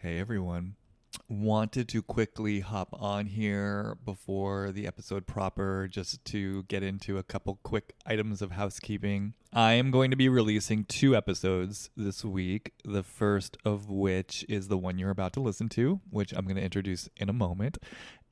Hey everyone. Wanted to quickly hop on here before the episode proper just to get into a couple quick items of housekeeping. I am going to be releasing two episodes this week, the first of which is the one you're about to listen to, which I'm going to introduce in a moment.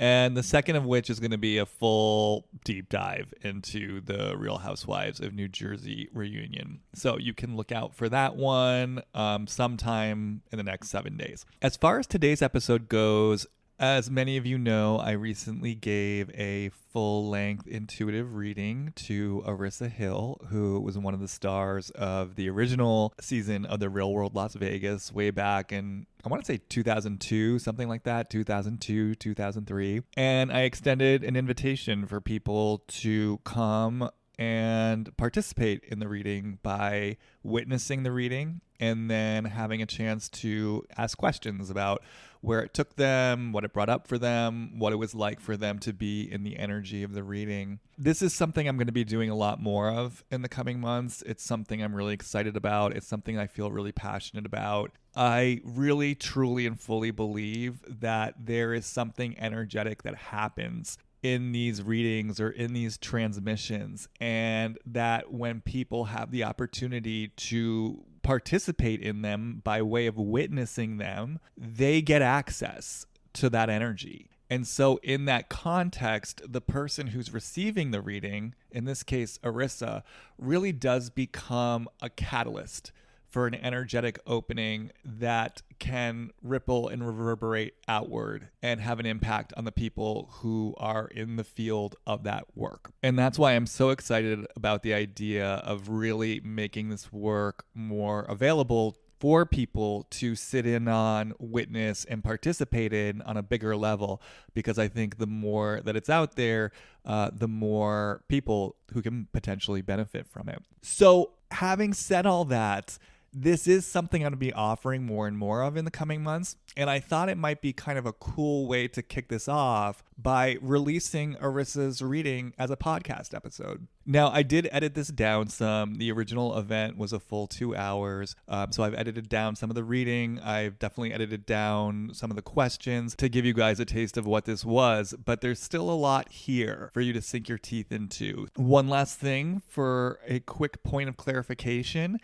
And the second of which is going to be a full deep dive into the Real Housewives of New Jersey reunion. So you can look out for that one sometime in the next 7 days. As far as today's episode goes, as many of you know, I recently gave a full length intuitive reading to Arissa Hill, who was one of the stars of the original season of The Real World Las Vegas way back in, I want to say 2002, something like that, 2002, 2003. And I extended an invitation for people to come and participate in the reading by witnessing the reading and then having a chance to ask questions about where it took them, what it brought up for them, what it was like for them to be in the energy of the reading. This is something I'm going to be doing a lot more of in the coming months. It's something I'm really excited about. It's something I feel really passionate about. I really, truly, and fully believe that there is something energetic that happens in these readings or in these transmissions, and that when people have the opportunity to participate in them by way of witnessing them, they get access to that energy. And so, in that context, the person who's receiving the reading, in this case, Arissa, really does become a catalyst for an energetic opening that can ripple and reverberate outward and have an impact on the people who are in the field of that work. And that's why I'm so excited about the idea of really making this work more available for people to sit in on, witness, and participate in on a bigger level, because I think the more that it's out there, the more people who can potentially benefit from it. So, having said all that, this is something I'm going to be offering more and more of in the coming months. And I thought it might be kind of a cool way to kick this off by releasing Arissa's reading as a podcast episode. Now, I did edit this down some. The original event was a full 2 hours. So I've edited down some of the reading. I've definitely edited down some of the questions to give you guys a taste of what this was. But there's still a lot here for you to sink your teeth into. One last thing for a quick point of clarification.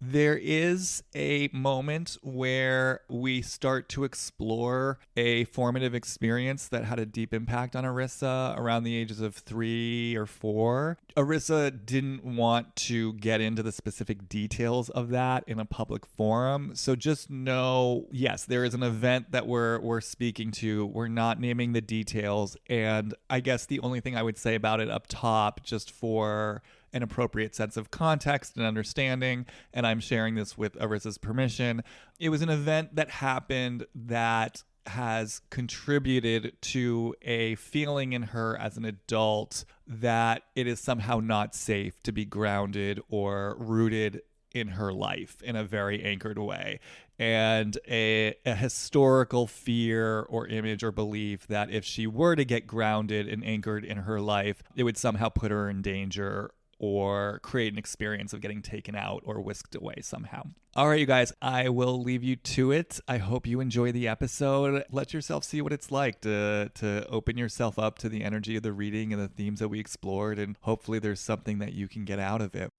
There is a moment where we start to explore a formative experience that had a deep impact on Arissa around the ages of 3 or 4. Arissa didn't want to get into the specific details of that in a public forum. So just know, yes, there is an event that we're speaking to. We're not naming the details. And I guess the only thing I would say about it up top, just for an appropriate sense of context and understanding, and I'm sharing this with Arissa's permission, it was an event that happened that has contributed to a feeling in her as an adult that it is somehow not safe to be grounded or rooted in her life in a very anchored way, and a historical fear or image or belief that if she were to get grounded and anchored in her life, it would somehow put her in danger or create an experience of getting taken out or whisked away somehow. All right, you guys, I will leave you to it. I hope you enjoy the episode. Let yourself see what it's like to open yourself up to the energy of the reading and the themes that we explored, and hopefully there's something that you can get out of it.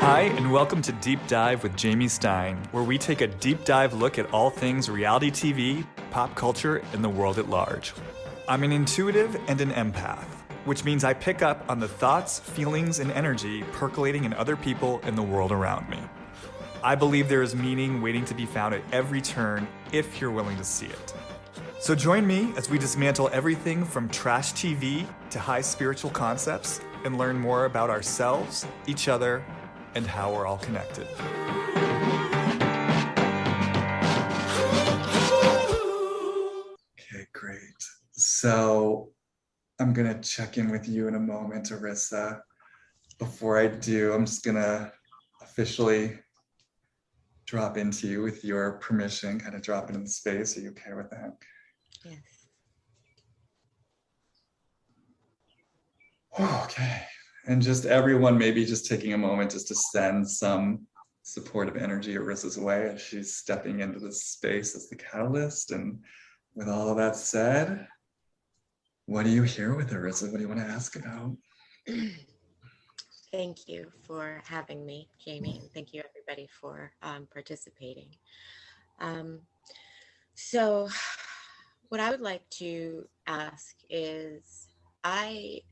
Hi, and welcome to Deep Dive with Jamie Stein, where we take a deep dive look at all things reality TV, pop culture, and the world at large. I'm an intuitive and an empath, which means I pick up on the thoughts, feelings, and energy percolating in other people and the world around me. I believe there is meaning waiting to be found at every turn if you're willing to see it. So join me as we dismantle everything from trash TV to high spiritual concepts and learn more about ourselves, each other, and how we're all connected. Okay, great. So I'm going to check in with you in a moment, Arissa. Before I do, I'm just going to officially drop into you with your permission, kind of drop into the space. Are you okay with that? Yes. Okay. And just everyone maybe just taking a moment just to send some supportive energy Arissa's way as she's stepping into this space as the catalyst. And with all of that said, what do you hear with Arissa? What do you want to ask about? Thank you for having me, Jamie, and thank you everybody for participating. So what I would like to ask is, I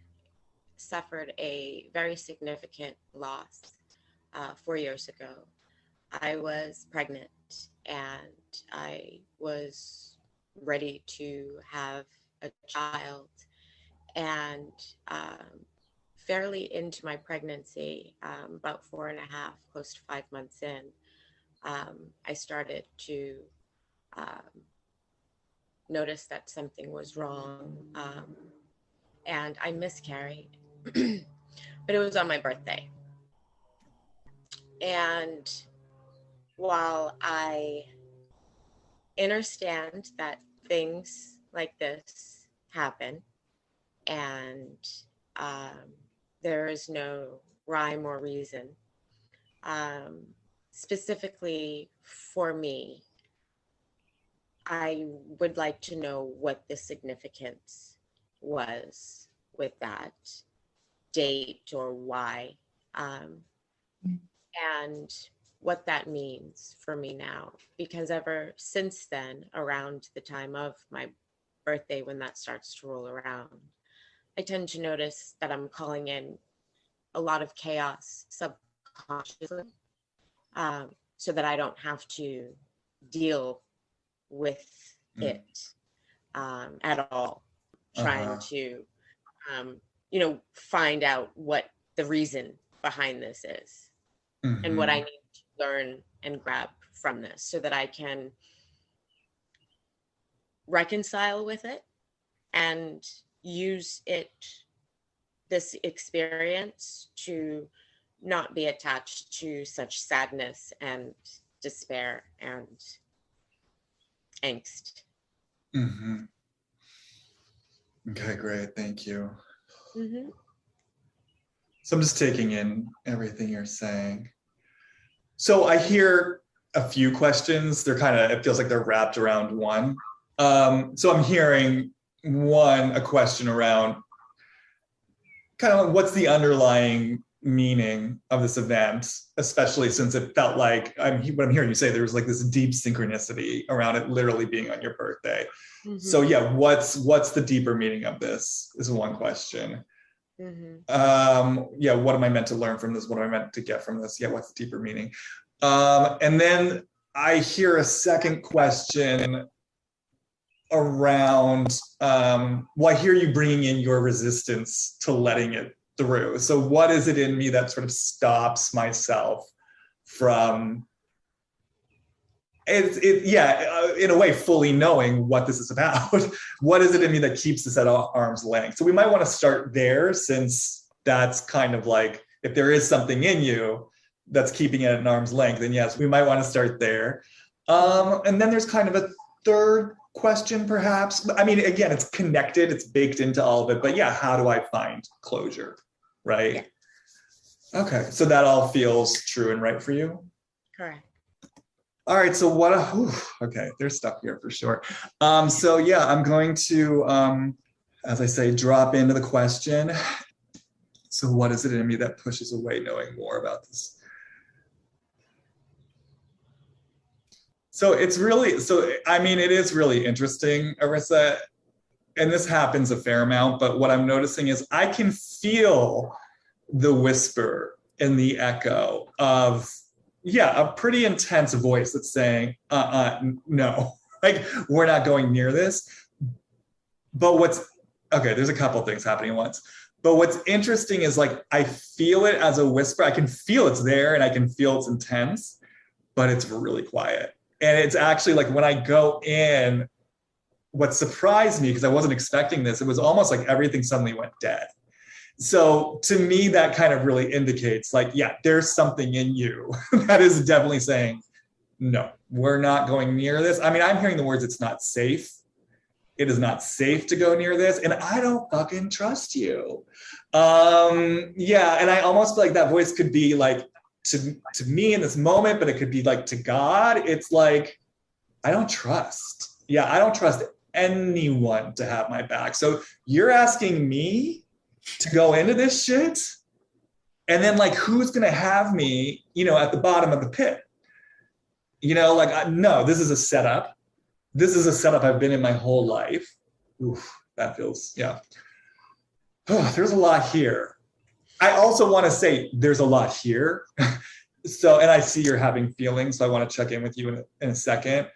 suffered a very significant loss 4 years ago. I was pregnant and I was ready to have a child. And fairly into my pregnancy, about 4.5, close to 5 months in, I started to notice that something was wrong. And I miscarried, but it was on my birthday. And while I understand that things like this happen and there is no rhyme or reason, specifically for me, I would like to know what the significance was with that date or why, and what that means for me now. Because ever since then, around the time of my birthday, when that starts to roll around, I tend to notice that I'm calling in a lot of chaos subconsciously, so that I don't have to deal with it at all. Trying to, find out what the reason behind this is and what I need to learn and grab from this so that I can reconcile with it and use this experience to not be attached to such sadness and despair and angst. Okay, great. Thank you. Mm-hmm. So I'm just taking in everything you're saying. So I hear a few questions. It feels like they're wrapped around one. So I'm hearing a question around kind of what's the underlying meaning of this event, especially since it felt like what I'm hearing you say, there was like this deep synchronicity around it literally being on your birthday. Mm-hmm. So yeah, what's the deeper meaning of this is one question. Mm-hmm. What am I meant to learn from this? What am I meant to get from this? Yeah, what's the deeper meaning? And then I hear a second question around, I hear you bringing in your resistance to letting it through. So what is it in me that sort of stops myself from in a way fully knowing what this is about? What is it in me that keeps this at arm's length? So we might want to start there, since that's kind of like, if there is something in you that's keeping it at an arm's length, then yes, we might want to start there. And then there's kind of a third question, perhaps. I mean, again, it's connected, it's baked into all of it, but yeah, how do I find closure, right? Yeah. Okay, so that all feels true and right for you? Correct. All right, so okay, there's stuff here for sure. So yeah, I'm going to, as I say, drop into the question. So what is it in me that pushes away knowing more about this? So it is really interesting, Arissa, and this happens a fair amount, but what I'm noticing is I can feel the whisper and the echo of, a pretty intense voice that's saying, no, like, we're not going near this. But there's a couple things happening at once. But what's interesting is, like, I feel it as a whisper. I can feel it's there and I can feel it's intense, but it's really quiet. And it's actually like, when I go in, what surprised me, because I wasn't expecting this, it was almost like everything suddenly went dead. So to me, that kind of really indicates, like, yeah, there's something in you that is definitely saying, no, we're not going near this. I mean, I'm hearing the words, it's not safe. It is not safe to go near this. And I don't fucking trust you. And I almost feel like that voice could be like to me in this moment, but it could be like to God. It's like, I don't trust. Yeah, I don't trust anyone to have my back. So you're asking me to go into this shit? And then like, who's going to have me, at the bottom of the pit? No, this is a setup. This is a setup I've been in my whole life. Oof, that feels, yeah. Oh, there's a lot here. I also want to say there's a lot here. And I see you're having feelings, so I want to check in with you in a second.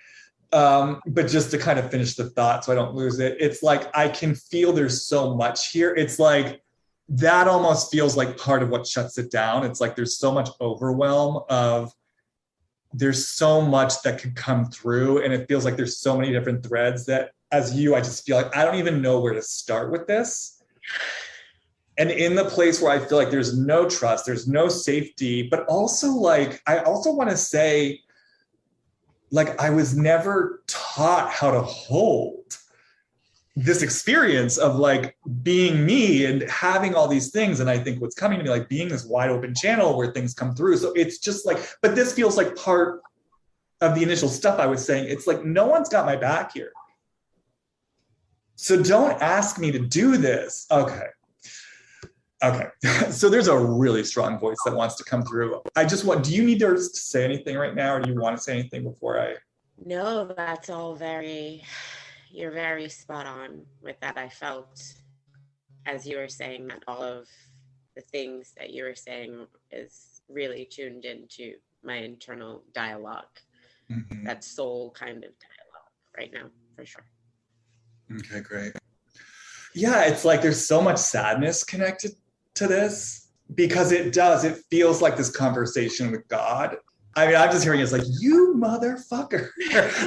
But just to kind of finish the thought so I don't lose it, it's like I can feel there's so much here. It's like that almost feels like part of what shuts it down. It's like there's so much overwhelm of there's so much that could come through, and it feels like there's so many different threads that as I just feel like I don't even know where to start with this. And in the place where I feel like there's no trust, there's no safety, but also like, I also want to say, like, I was never taught how to hold this experience of like being me and having all these things. And I think what's coming to me, like being this wide open channel where things come through. So it's just like, but this feels like part of the initial stuff I was saying. It's like, no one's got my back here. So don't ask me to do this. Okay. So there's a really strong voice that wants to come through. Do you need to say anything right now, or do you want to say anything before I? No, that's all you're very spot on with that. I felt, as you were saying, that all of the things that you were saying is really tuned into my internal dialogue. Mm-hmm. That soul kind of dialogue right now, for sure. Okay, great. Yeah, it's like there's so much sadness connected to this because it feels like this conversation with God. I mean, I'm just hearing it's like, you motherfucker,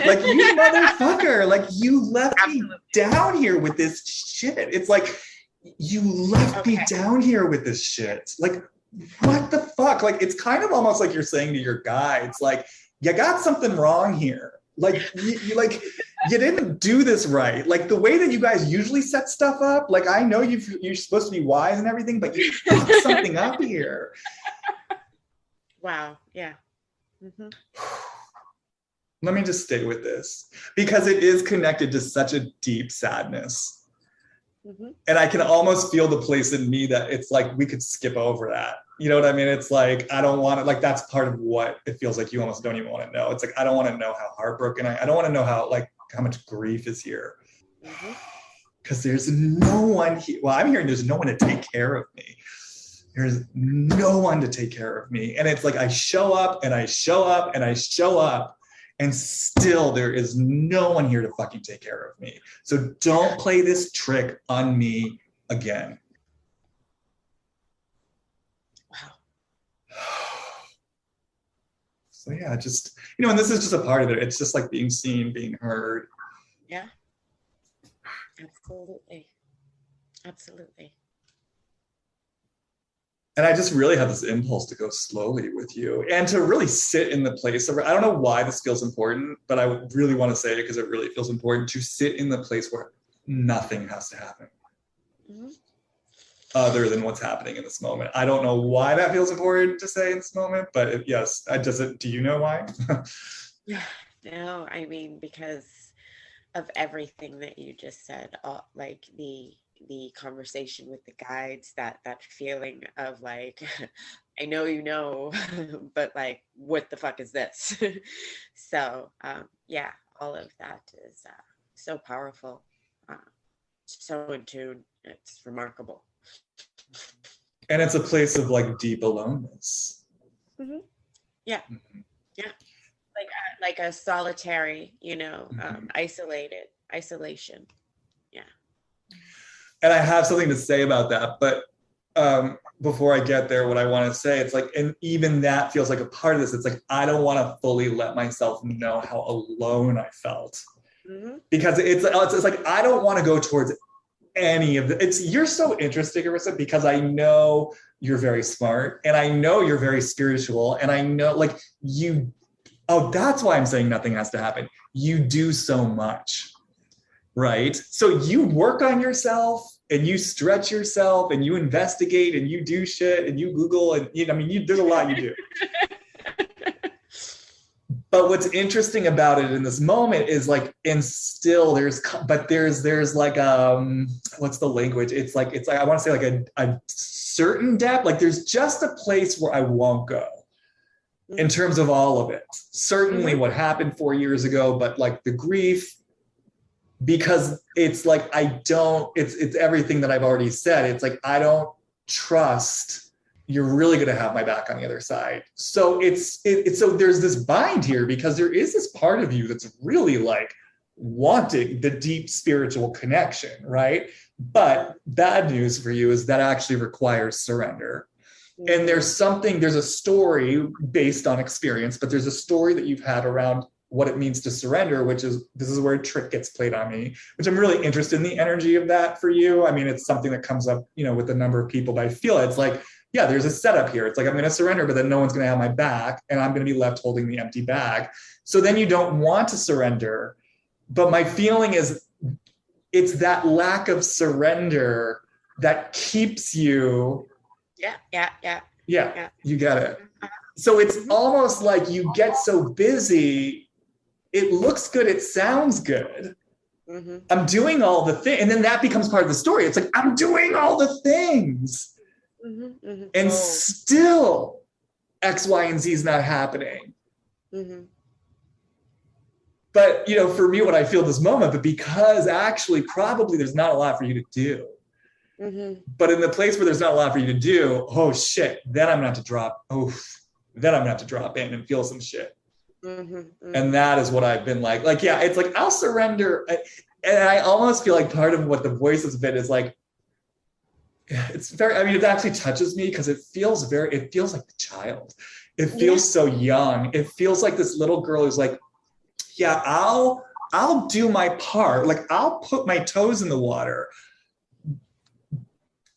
like you motherfucker, like you left me down here with this shit. It's like, you left me down here with this shit. Like, what the fuck? Like, it's kind of almost like you're saying to your guy, it's like, you got something wrong here. Like, you didn't do this right. Like the way that you guys usually set stuff up, like I know you're supposed to be wise and everything, but you fucked something up here. Wow. Yeah. Mm-hmm. Let me just stay with this because it is connected to such a deep sadness. Mm-hmm. And I can almost feel the place in me that it's like we could skip over that. You know what I mean? It's like, I don't want to, like, that's part of what it feels like you almost don't even want to know. It's like, I don't want to know how heartbroken I don't want to know how much grief is here. Because there's no one here. Well, I'm hearing there's no one to take care of me. There's no one to take care of me. And it's like, I show up and I show up and I show up, and still there is no one here to fucking take care of me. So don't play this trick on me again. So yeah, just, and this is just a part of it. It's just like being seen, being heard. Yeah, absolutely. And I just really have this impulse to go slowly with you and to really sit in the place of, I don't know why this feels important, but I really want to say it because it really feels important to sit in the place where nothing has to happen. Mm-hmm. Other than what's happening in this moment. I don't know why that feels important to say in this moment, but yes, do you know why? No, I mean, because of everything that you just said, like the conversation with the guides, that feeling of like, I know, but like, what the fuck is this? So yeah, all of that is so powerful, so in tune. It's remarkable. And it's a place of like deep aloneness. Mm-hmm. Yeah. Mm-hmm. Yeah. Like a solitary, isolation. Yeah. And I have something to say about that, but before I get there, what I want to say, it's like, and even that feels like a part of this. It's like, I don't want to fully let myself know how alone I felt. Mm-hmm. Because it's like, I don't want to go towards any of the, you're so interesting, Arissa, because I know you're very smart and I know you're very spiritual and I know that's why I'm saying nothing has to happen. You do so much. right? So you work on yourself and you stretch yourself and you investigate and you do shit and you Google and I mean, there's a lot you do. But what's interesting about it in this moment is like, and still there's like, what's the language? It's like, I want to say like a certain depth. Like there's just a place where I won't go in terms of all of it. Certainly what happened 4 years ago, but like the grief, because it's like, it's everything that I've already said. It's like, I don't trust you're really going to have my back on the other side. So so there's this bind here because there is this part of you that's really like wanting the deep spiritual connection, right? But bad news for you is that actually requires surrender. And there's a story based on experience, but there's a story that you've had around what it means to surrender, this is where a trick gets played on me, which I'm really interested in the energy of that for you. I mean, it's something that comes up, with a number of people, but I feel it's like, yeah, there's a setup here. It's like, I'm going to surrender, but then no one's going to have my back and I'm going to be left holding the empty bag. So then you don't want to surrender. But my feeling is it's that lack of surrender that keeps you. Yeah, you got it. So it's almost like you get so busy. It looks good. It sounds good. I'm doing all the things. And then that becomes part of the story. It's like, I'm doing all the things. And still X, Y, and Z is not happening. But, for me, what I feel this moment, but because actually probably there's not a lot for you to do. But in the place where there's not a lot for you to do, oh shit, then I'm gonna have to drop in and feel some shit. And that is what I've been like, yeah, it's like, I'll surrender. And I almost feel like part of what the voice has been is like, it actually touches me because it feels like the child. It feels so young. It feels like this little girl who's like, yeah, I'll do my part. Like I'll put my toes in the water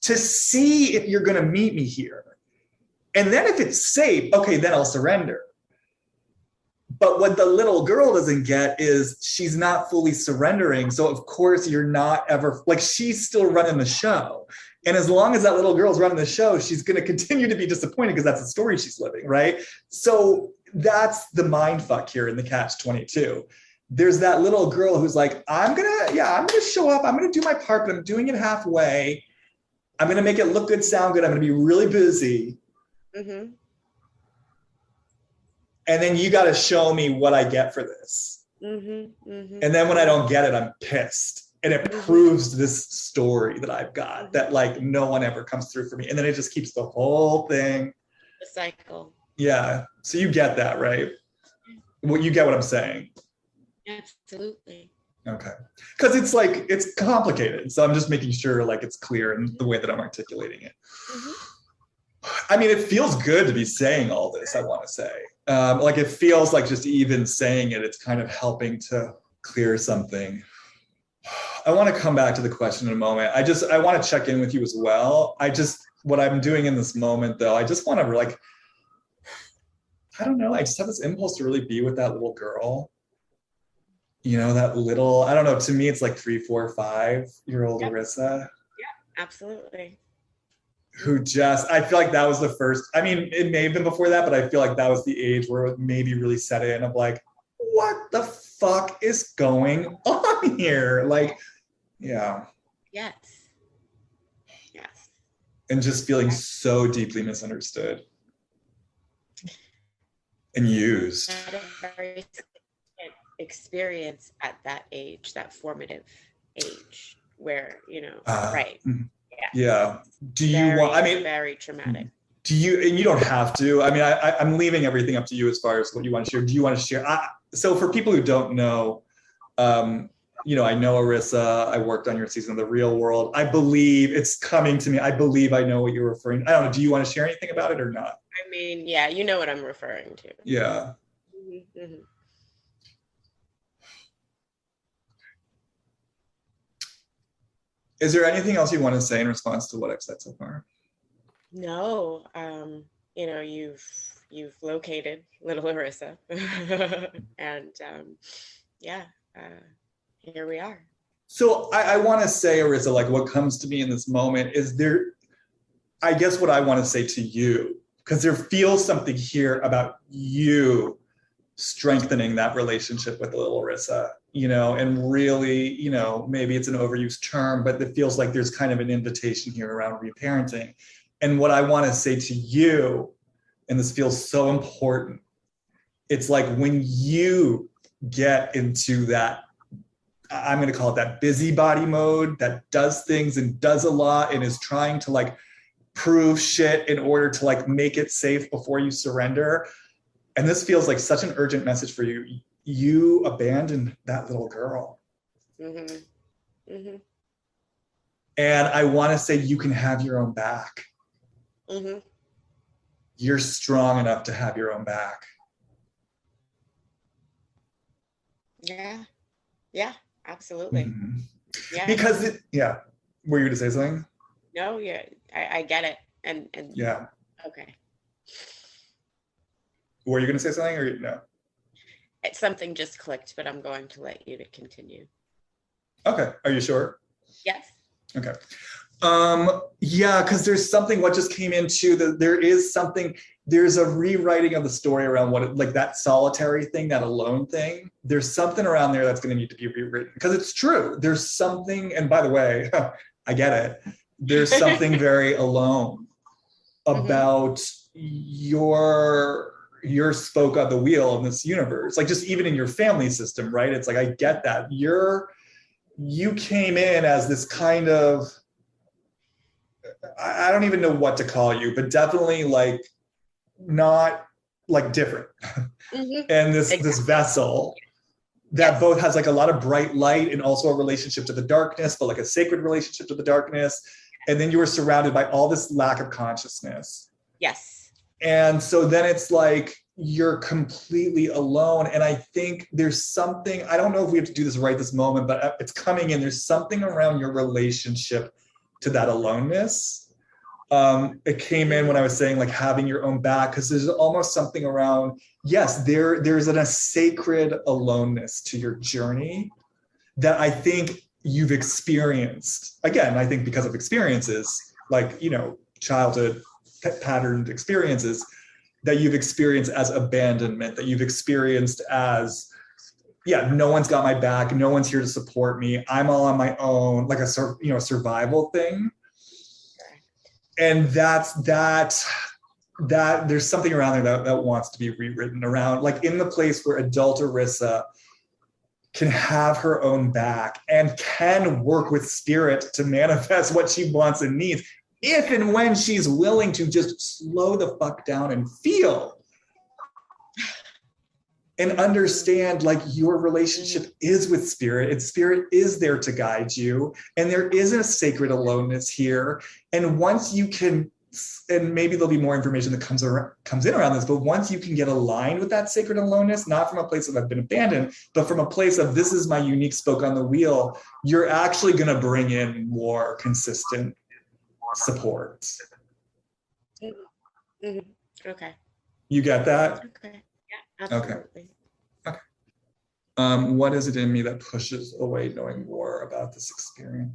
to see if you're going to meet me here. And then if it's safe, okay, then I'll surrender. But what the little girl doesn't get is she's not fully surrendering. So of course you're not ever, like she's still running the show. And as long as that little girl's running the show, she's going to continue to be disappointed because that's the story she's living, right? So that's the mind fuck here in the catch-22. There's that little girl who's like, I'm going to show up. I'm going to do my part, but I'm doing it halfway. I'm going to make it look good, sound good. I'm going to be really busy. And then you got to show me what I get for this. And then when I don't get it, I'm pissed. And it proves this story that I've got that like no one ever comes through for me. And then it just keeps the whole thing. The cycle. Yeah. So you get that, right? Well, you get what I'm saying. Absolutely. Okay. Because it's like, it's complicated. So I'm just making sure like it's clear in the way that I'm articulating it. I mean, it feels good to be saying all this, I want to say. Like it feels like just even saying it, it's kind of helping to clear something. I want to come back to the question in a moment. I want to check in with you as well. What I'm doing in this moment though, I just want to like, I don't know. I just have this impulse to really be with that little girl. That little, I don't know, to me, it's like 3, 4, 5-year-old Arissa. Yeah, absolutely. Who I feel like that was the first, I mean, it may have been before that, but I feel like that was the age where it maybe really set in of like, what the fuck is going on here? Like, yeah. Yes. And just feeling so deeply misunderstood and used. I had a very experience at that age, that formative age where, right. Yeah. Do you want, I mean, very traumatic. And you don't have to, I mean, I'm leaving everything up to you as far as what you want to share. Do you want to share? So for people who don't know, I know Arissa, I worked on your season of The Real World. I believe it's coming to me. I believe I know what you're referring to. I don't know. Do you want to share anything about it or not? I mean, yeah, you know what I'm referring to. Yeah. Is there anything else you want to say in response to what I've said so far? No, you've located little Arissa, and here we are. So I want to say, Arissa, like what comes to me in this moment is there, I guess what I want to say to you, because there feels something here about you strengthening that relationship with little Arissa, and really, maybe it's an overused term, but it feels like there's kind of an invitation here around reparenting. And what I want to say to you, and this feels so important, it's like when you get into that, I'm going to call it that busybody mode that does things and does a lot and is trying to like prove shit in order to like make it safe before you surrender. And this feels like such an urgent message for you. You abandoned that little girl. Mm-hmm. Mm-hmm. And I want to say you can have your own back. Mm-hmm. You're strong enough to have your own back. Yeah. Yeah, absolutely. Mm-hmm. Yeah. Because were you going to say something? No, yeah, I get it. And Yeah. okay. Were you going to say something or no? Something just clicked, but I'm going to let you to continue. Okay. Are you sure? Yes. Okay. Yeah, because there's something, what just came into there's a rewriting of the story around like that solitary thing, that alone thing. There's something around there that's going to need to be rewritten because it's true. There's something, and by the way, I get it. There's something very alone about your spoke on the wheel in this universe, like just even in your family system, right? It's like, I get that. You came in as this kind of, I don't even know what to call you, but definitely like not like different. And this vessel that both has like a lot of bright light and also a relationship to the darkness, but like a sacred relationship to the darkness. And then you were surrounded by all this lack of consciousness. Yes. And so then it's like you're completely alone. And I think there's something, I don't know if we have to do this right this moment, but it's coming in. There's something around your relationship to that aloneness. It came in when I was saying like having your own back, because there's almost something around, yes, there's a sacred aloneness to your journey that I think you've experienced. Again, I think because of experiences, like, childhood patterned experiences that you've experienced as abandonment, that you've experienced as, no one's got my back, no one's here to support me, I'm all on my own, like a survival thing. And that there's something around there that wants to be rewritten around, like in the place where adult Arissa can have her own back and can work with spirit to manifest what she wants and needs, if and when she's willing to just slow the fuck down and feel and understand like your relationship is with spirit, and spirit is there to guide you, and there is a sacred aloneness here. And once you can, and maybe there'll be more information that comes in around this, but once you can get aligned with that sacred aloneness, not from a place of I've been abandoned, but from a place of this is my unique spoke on the wheel, you're actually going to bring in more consistent support. Mm-hmm. Okay. You get that? Okay. Yeah, absolutely. Okay. What is it in me that pushes away knowing more about this experience?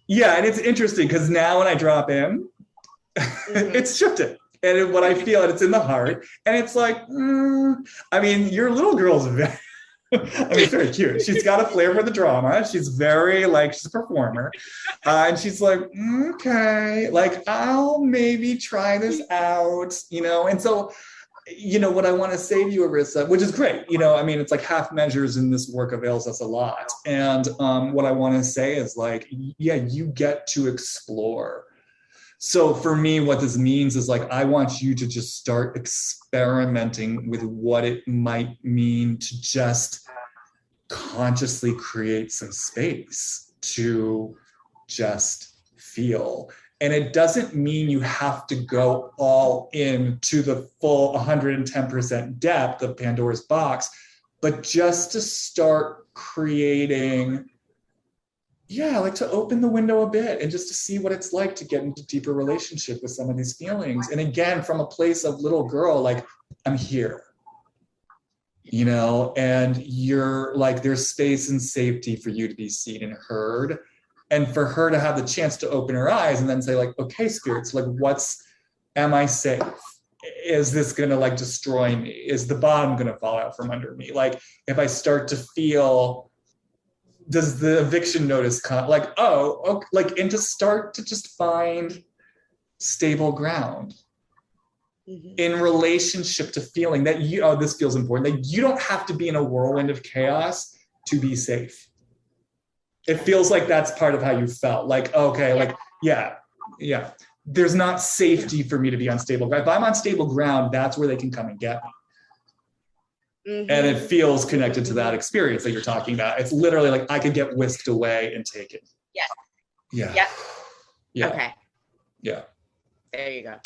Yeah, and it's interesting because now when I drop in, it's shifted. And what I feel, and it's in the heart, and it's like, I mean, your little girl's very, it's very cute. She's got a flair for the drama. She's very she's a performer. And she's like, okay, like I'll maybe try this out, And so, what I want to say to you, Arissa, which is great, I mean, it's like half measures in this work avails us a lot. And what I want to say is like, you get to explore. So for me, what this means is like, I want you to just start experimenting with what it might mean to just consciously create some space to just feel. And it doesn't mean you have to go all in to the full 110% depth of Pandora's box, but just to start creating, like to open the window a bit and just to see what it's like to get into deeper relationship with some of these feelings. And again, from a place of little girl, like, I'm here. you know, and you're like, there's space and safety for you to be seen and heard. And for her to have the chance to open her eyes and then say, like, okay, spirits, like, am I safe? Is this gonna like destroy me? Is the bottom gonna fall out from under me? Like, if I start to feel, does the eviction notice come? Like, oh, okay, like, and to start to just find stable ground in relationship to feeling that this feels important, that you don't have to be in a whirlwind of chaos to be safe. It feels like that's part of how you felt. Like, okay, like, yeah. There's not safety for me to be on stable ground. If I'm on stable ground, that's where they can come and get me. And it feels connected to that experience that you're talking about. It's literally like I could get whisked away and taken. Yeah. Okay. Yeah. There you go.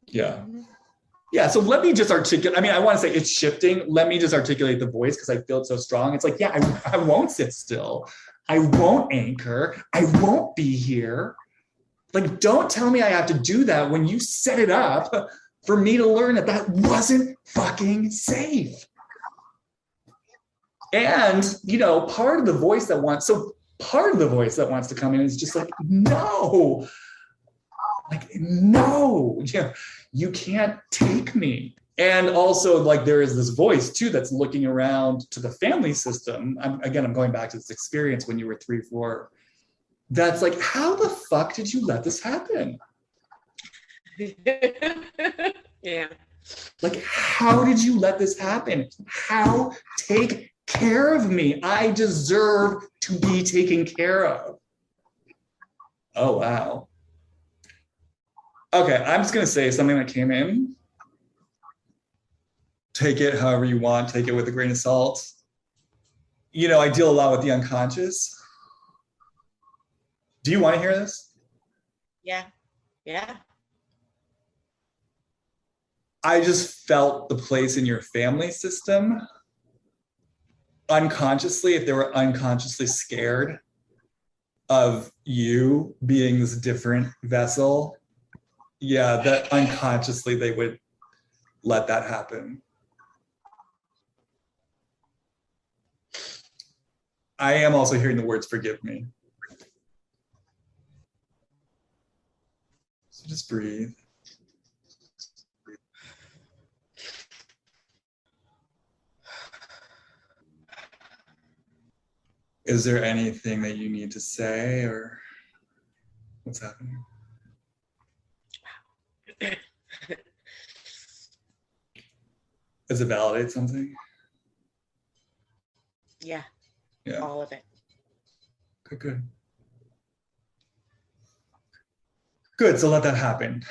Yeah. So let me just articulate. I mean, I want to say it's shifting. Let me just articulate the voice because I feel it so strong. It's like, I won't sit still. I won't anchor. I won't be here. Like, don't tell me I have to do that when you set it up for me to learn that wasn't fucking safe. And, part of the voice that wants to come in is just like, no. Like, no, you can't take me. And also, like, there is this voice too that's looking around to the family system. I'm going back to this experience when you were 3, 4. That's like, how the fuck did you let this happen? Yeah. Like, how did you let this happen? How? Take care of me. I deserve to be taken care of. Oh, wow. Okay, I'm just going to say something that came in. Take it however you want. Take it with a grain of salt. I deal a lot with the unconscious. Do you want to hear this? Yeah. I just felt the place in your family system unconsciously, if they were unconsciously scared of you being this different vessel. Yeah, that unconsciously they would let that happen. I am also hearing the words forgive me. So just breathe. Is there anything that you need to say, or what's happening? Does it validate something? Yeah. All of it. Good, so let that happen.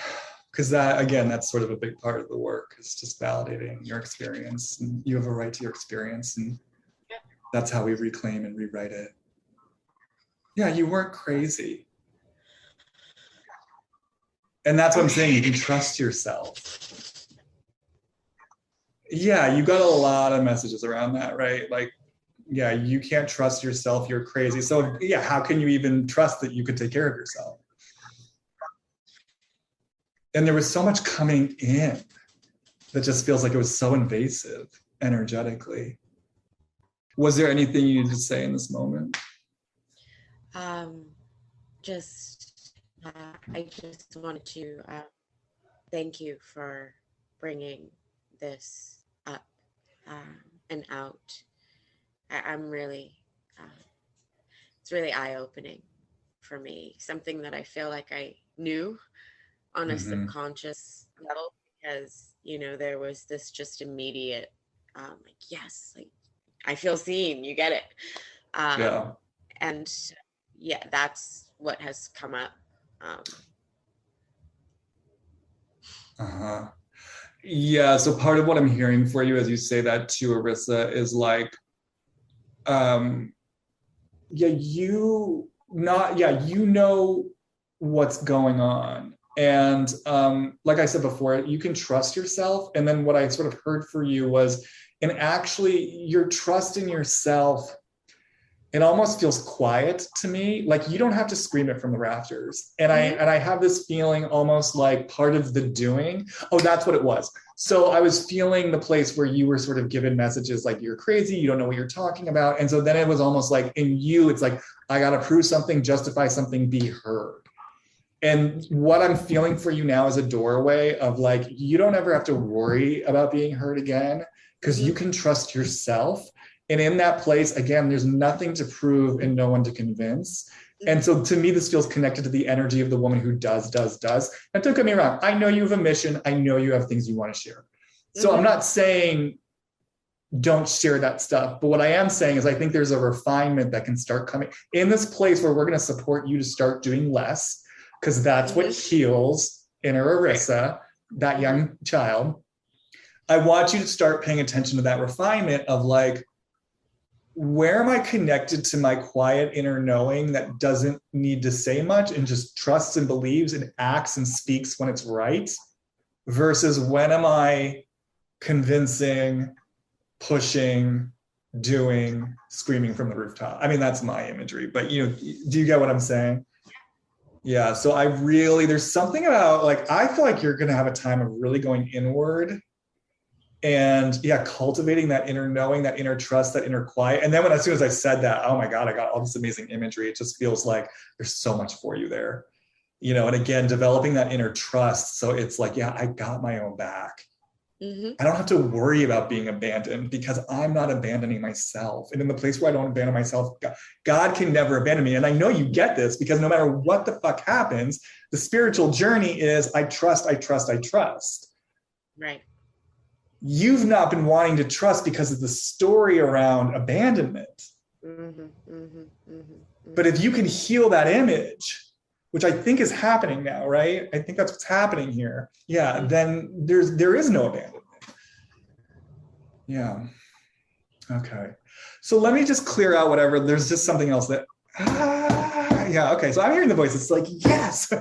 Because that's sort of a big part of the work. It's just validating your experience. And you have a right to your experience. And that's how we reclaim and rewrite it. Yeah, you weren't crazy. And that's what I'm saying. You can trust yourself. Yeah, you got a lot of messages around that, right? Like, yeah, you can't trust yourself. You're crazy. So yeah, how can you even trust that you could take care of yourself? And there was so much coming in that just feels like it was so invasive energetically. Was there anything you needed to say in this moment? I just wanted to thank you for bringing this up and out. I'm really, it's really eye-opening for me. Something that I feel like I knew on a subconscious level, because there was this just immediate like, yes, like I feel seen, you get it. And yeah, that's what has come up. Yeah, so part of what I'm hearing for you as you say that too, Arissa, is like, you know what's going on. And like I said before, you can trust yourself. And then what I sort of heard for you was, and actually your trust in yourself it almost feels quiet to me. Like you don't have to scream it from the rafters. And I have this feeling almost like part of the doing. Oh, that's what it was. So I was feeling the place where you were sort of given messages like you're crazy, you don't know what you're talking about. And so then it was almost like in you, it's like, I got to prove something, justify something, be heard. And what I'm feeling for you now is a doorway of like, you don't ever have to worry about being heard again because you can trust yourself. And in that place, again, there's nothing to prove and no one to convince. And so to me, this feels connected to the energy of the woman who does. And don't get me wrong, I know you have a mission. I know you have things you want to share. So I'm not saying don't share that stuff. But what I am saying is I think there's a refinement that can start coming in this place where we're going to support you to start doing less, because that's what heals inner Arissa, that young child. I want you to start paying attention to that refinement of like, where am I connected to my quiet inner knowing that doesn't need to say much and just trusts and believes and acts and speaks when it's right, versus when am I convincing, pushing, doing, screaming from the rooftop? I mean, that's my imagery, but do you get what I'm saying? Yeah. So there's something about like, I feel like you're going to have a time of really going inward and cultivating that inner knowing, that inner trust, that inner quiet. And then as soon as I said that, oh my God, I got all this amazing imagery. It just feels like there's so much for you there, and again, developing that inner trust. So it's like, I got my own back. I don't have to worry about being abandoned because I'm not abandoning myself. And in the place where I don't abandon myself, God can never abandon me. And I know you get this because no matter what the fuck happens, the spiritual journey is I trust. Right. You've not been wanting to trust because of the story around abandonment. But if you can heal that image, which I think is happening now, right? I think that's what's happening here. Yeah, then there is no abandonment. Yeah. Okay. So let me just clear out whatever. There's just something else that, okay. So I'm hearing the voice. It's like, yes,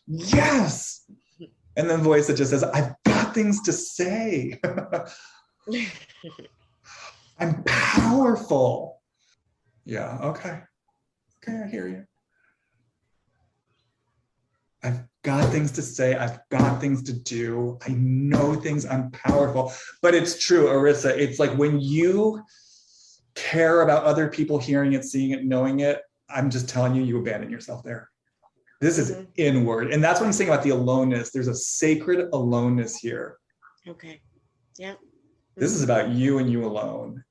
yes. And then the voice that just says, I've got things to say. I'm powerful. Yeah, okay. Okay, I hear you. I've got things to say. I've got things to do. I know things. I'm powerful. But it's true, Arissa. It's like when you care about other people hearing it, seeing it, knowing it, I'm just telling you, you abandon yourself there. This is inward. And that's what I'm saying about the aloneness. There's a sacred aloneness here. Okay. Yeah. This is about you and you alone.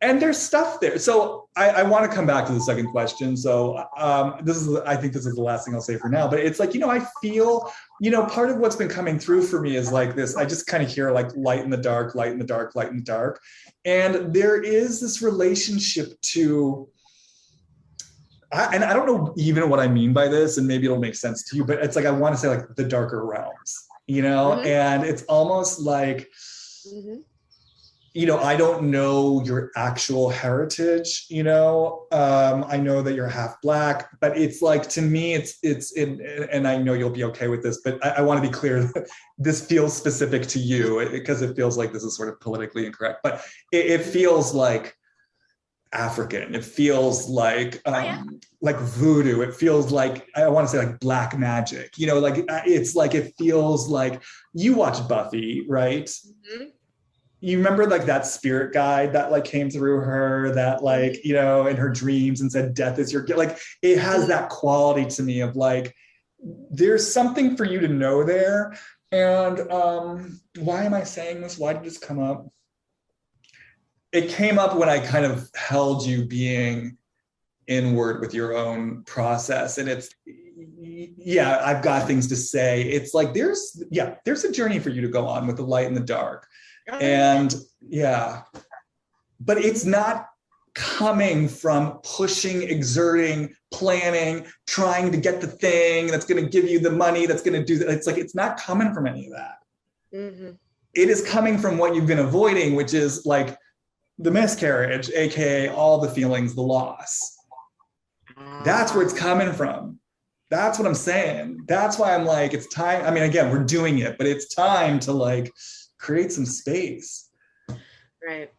And there's stuff there. So I want to come back to the second question. So I think this is the last thing I'll say for now, but it's like, I feel, part of what's been coming through for me is like this, I just kind of hear like light in the dark, light in the dark, light in the dark. And there is this relationship to, and I don't know even what I mean by this, and maybe it'll make sense to you, but it's like, I want to say like the darker realms, and it's almost like, I don't know your actual heritage, I know that you're half Black, but it's like, to me, and I know you'll be okay with this, but I want to be clear that this feels specific to you because it feels like this is sort of politically incorrect, but it feels like African. It feels like voodoo. It feels like, I want to say like black magic, it's like, it feels like you watch Buffy, right? You remember like that spirit guide that like came through her that like, in her dreams and said, death is your gift. Like it has that quality to me of like, there's something for you to know there. And why am I saying this? Why did this come up? It came up when I kind of held you being inward with your own process. And it's, I've got things to say. It's like, there's a journey for you to go on with the light and the dark. And but it's not coming from pushing, exerting, planning, trying to get the thing that's going to give you the money, that's going to do that. It's like, it's not coming from any of that. It is coming from what you've been avoiding, which is like the miscarriage, AKA all the feelings, the loss. That's where it's coming from. That's what I'm saying. That's why I'm like, it's time. I mean, again, we're doing it, but it's time to like create some space. Right.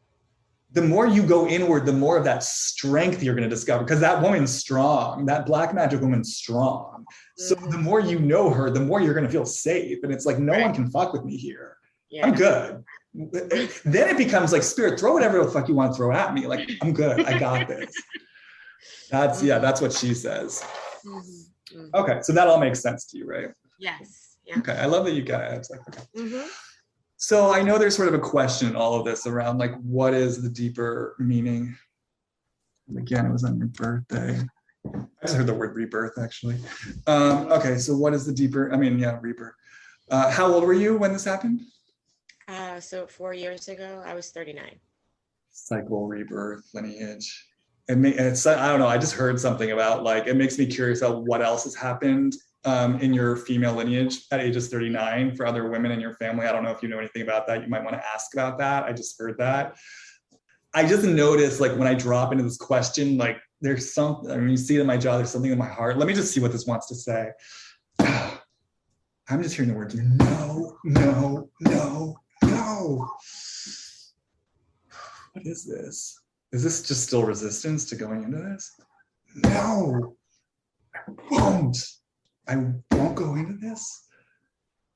the more you go inward, the more of that strength you're going to discover, because that woman's strong. That black magic woman's strong. So the more you know her, the more you're going to feel safe. And it's like, no one can fuck with me here. Yeah. I'm good. Then it becomes like, spirit, throw whatever the fuck you want to throw at me. Like, I'm good. I got this. That's what she says. Okay, so that all makes sense to you, right? Yes. Yeah. Okay, I love that you got it. It's like, okay. So I know there's sort of a question in all of this around like, what is the deeper meaning? Again, it was on your birthday. I just heard the word rebirth, actually. Okay, so what is the deeper, rebirth. How old were you when this happened? So 4 years ago, I was 39. Cycle, rebirth, lineage. It's I don't know, I just heard something about like, it makes me curious about what else has happened in your female lineage at ages 39 for other women in your family. I don't know if you know anything about that. You might want to ask about that. I just heard that. I just noticed like when I drop into this question, like there's something, I mean, you see it in my jaw, there's something in my heart. Let me just see what this wants to say. I'm just hearing the words, no, no, no, no. What is this? Is this just still resistance to going into this? No, I won't go into this.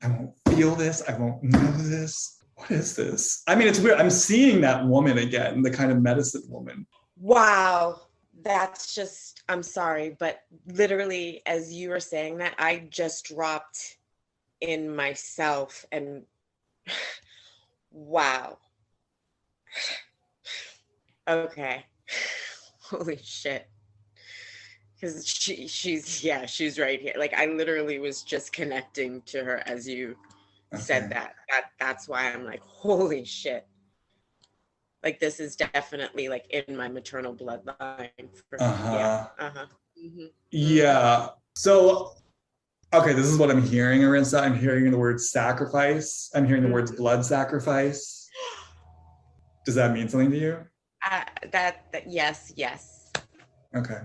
I won't feel this. I won't know this. What is this? I mean, it's weird. I'm seeing that woman again, the kind of medicine woman. Wow. That's just, I'm sorry, but literally as you were saying that, I just dropped in myself and wow. Okay. Holy shit. Because she's right here. Like I literally was just connecting to her as you said that. That's why I'm like, holy shit. Like this is definitely like in my maternal bloodline. Yeah. So, okay, this is what I'm hearing, Arissa. I'm hearing the word sacrifice. I'm hearing the words blood sacrifice. Does that mean something to you? Yes. Okay.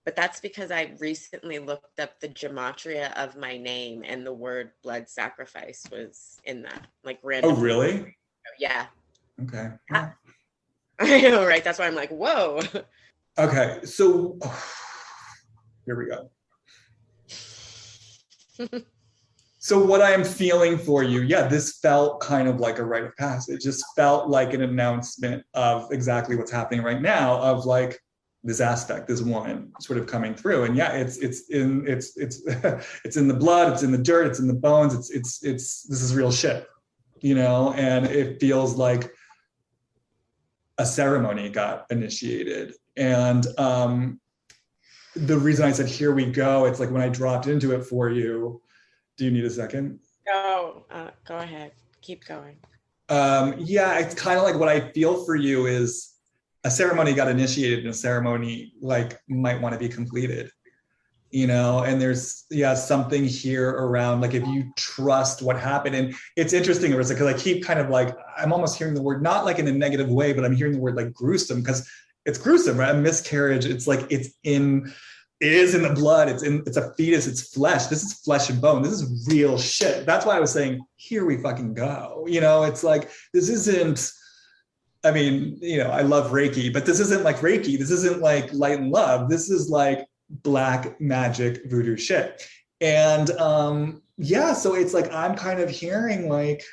But that's because I recently looked up the gematria of my name and the word blood sacrifice was in that, like random. Oh, really? Yeah. Okay. I know, right? That's why I'm like, whoa. Okay, so here we go. So what I am feeling for you, this felt kind of like a rite of passage. Just felt like an announcement of exactly what's happening right now, of like this aspect, this woman sort of coming through. And it's in it's in the blood, it's in the dirt, it's in the bones, it's this is real shit, and it feels like a ceremony got initiated. And the reason I said, here we go, it's like when I dropped into it for you. Do you need a second? No, go ahead. Keep going. It's kind of like what I feel for you is a ceremony got initiated and a ceremony like might want to be completed, and there's something here around like if you trust what happened. And it's interesting, Arissa, because I keep kind of like, I'm almost hearing the word, not like in a negative way, but I'm hearing the word like gruesome, because it's gruesome, right? A miscarriage, it's like it is in the blood, it's a fetus, it's flesh. This is flesh and bone. This is real shit. That's why I was saying, here we fucking go. It's like, this isn't, I mean, I love Reiki, but this isn't like Reiki. This isn't like light and love. This is like black magic voodoo shit. And so it's like, I'm kind of hearing like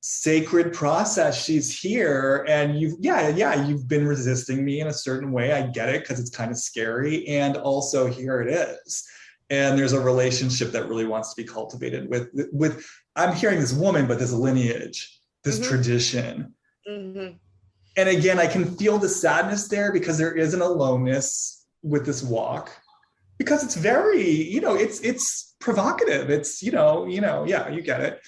sacred process. She's here, and you've been resisting me in a certain way. I get it, because it's kind of scary. And also here it is. And there's a relationship that really wants to be cultivated with I'm hearing this woman, but this lineage, this tradition. And again, I can feel the sadness there, because there is an aloneness with this walk, because it's very, it's provocative. It's, you get it.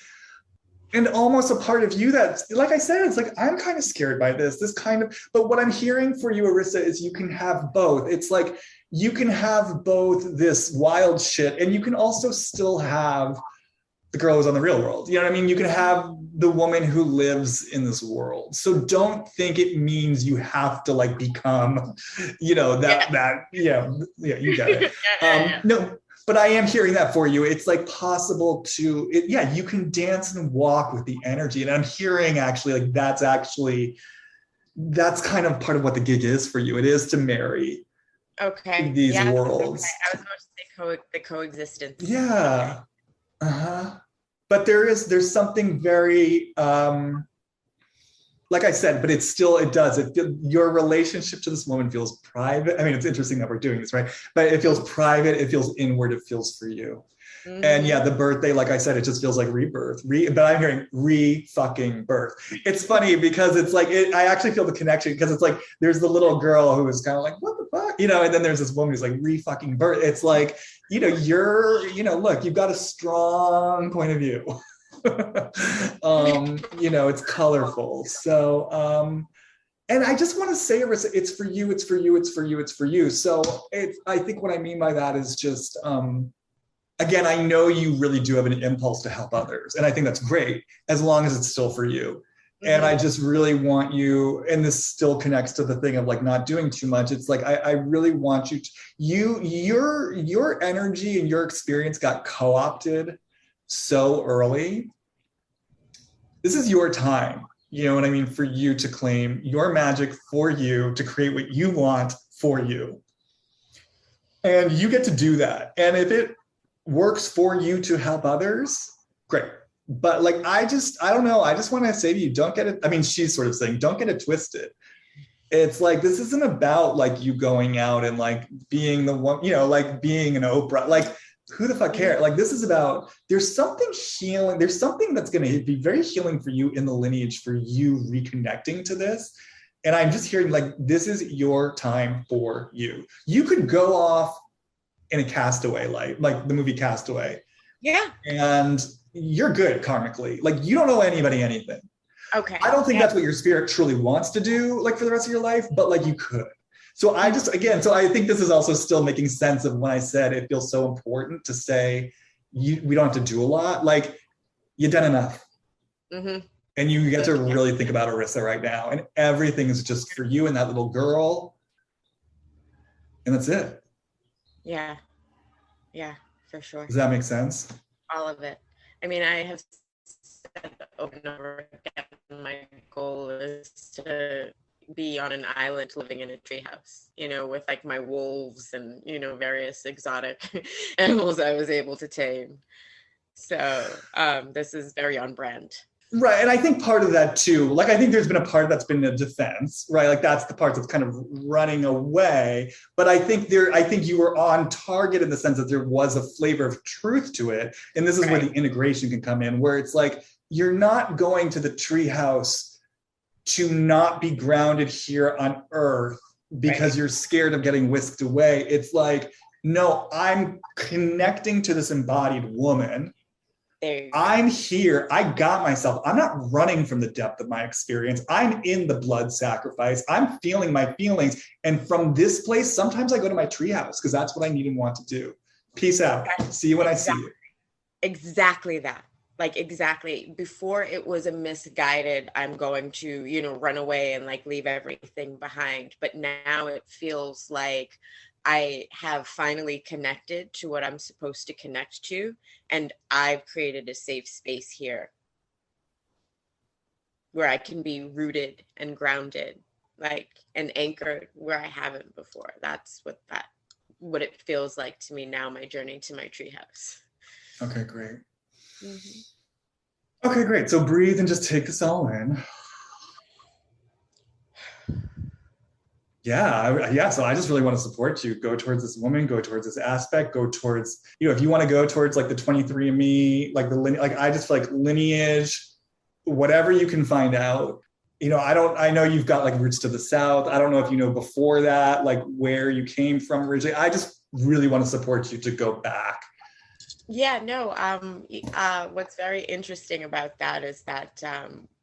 And almost a part of you that's, like I said, it's like, I'm kind of scared by this kind of, but what I'm hearing for you, Arissa, is you can have both. It's like, you can have both this wild shit, and you can also still have the girl who's on the real world. You know what I mean? You can have the woman who lives in this world. So don't think it means you have to like become, you get it. No, but I am hearing that for you. It's like possible to, yeah, you can dance and walk with the energy. And I'm hearing actually like that's kind of part of what the gig is for you. It is to marry Okay. these Yeah. Okay. worlds. I was about to say the coexistence. Yeah. Uh-huh. But there's something very like I said, but your relationship to this woman feels private. I mean, it's interesting that we're doing this, right? But it feels private, it feels inward, it feels for you. And yeah, the birthday, like I said, it just feels like rebirth. But I'm hearing fucking birth. It's funny because it's like, I actually feel the connection because it's like, there's the little girl who is kind of like, what the fuck? And then there's this woman who's like fucking birth. It's like, look, you've got a strong point of view. It's colorful. So, and I just want to say, Arissa, it's for you, it's for you, it's for you, it's for you. So I think what I mean by that is just, again, I know you really do have an impulse to help others. And I think that's great, as long as it's still for you. And I just really want you, and this still connects to the thing of like not doing too much. It's like, I really want your energy and your experience got co-opted so early. This is your time, you know what I mean, for you to claim your magic for you, to create what you want for you. And you get to do that. And if it works for you to help others, great. But like, I don't know. I just want to say to you, don't get it. I mean, she's sort of saying, don't get it twisted. It's like, this isn't about like you going out and like being the one, like being an Oprah, like who the fuck cares? Like, this is about, there's something healing. There's something that's going to be very healing for you in the lineage for you reconnecting to this. And I'm just hearing like, this is your time for you. You could go off in a castaway life, like the movie Castaway. Yeah. And you're good karmically. Like, you don't owe anybody anything. Okay. I don't think that's what your spirit truly wants to do, like for the rest of your life, but like you could. So I think this is also still making sense of when I said it feels so important to say, we don't have to do a lot. Like, you've done enough. And you get to really think about Arissa right now. And everything is just for you and that little girl. And that's it. Yeah. Yeah, for sure. Does that make sense? All of it. I mean, I have said over and over again, my goal is to be on an island living in a treehouse, with like my wolves and, various exotic animals I was able to tame. So this is very on brand. Right. And I think part of that too, like, I think there's been a part that's been a defense, right? Like, that's the part that's kind of running away. But I think you were on target in the sense that there was a flavor of truth to it. And this is where the integration can come in, where it's like, you're not going to the treehouse to not be grounded here on Earth because you're scared of getting whisked away. It's like, no, I'm connecting to this embodied woman. I'm here. I got myself. I'm not running from the depth of my experience. I'm in the blood sacrifice. I'm feeling my feelings. And from this place, sometimes I go to my treehouse because that's what I need and want to do. Peace out. See you when I see you. Exactly that. Like, exactly. Before it was a misguided, I'm going to, run away and like leave everything behind. But now it feels like I have finally connected to what I'm supposed to connect to. And I've created a safe space here where I can be rooted and grounded, like, and anchored where I haven't before. That's what it feels like to me now, my journey to my treehouse. Okay, great. Okay, great. So breathe and just take this all in. Yeah. So I just really want to support you. Go towards this woman, go towards this aspect, go towards, if you want to go towards like the 23andMe, like I just feel like lineage, whatever you can find out. I know you've got like roots to the South. I don't know if you know before that, like where you came from originally. I just really want to support you to go back. Yeah, no. What's very interesting about that is that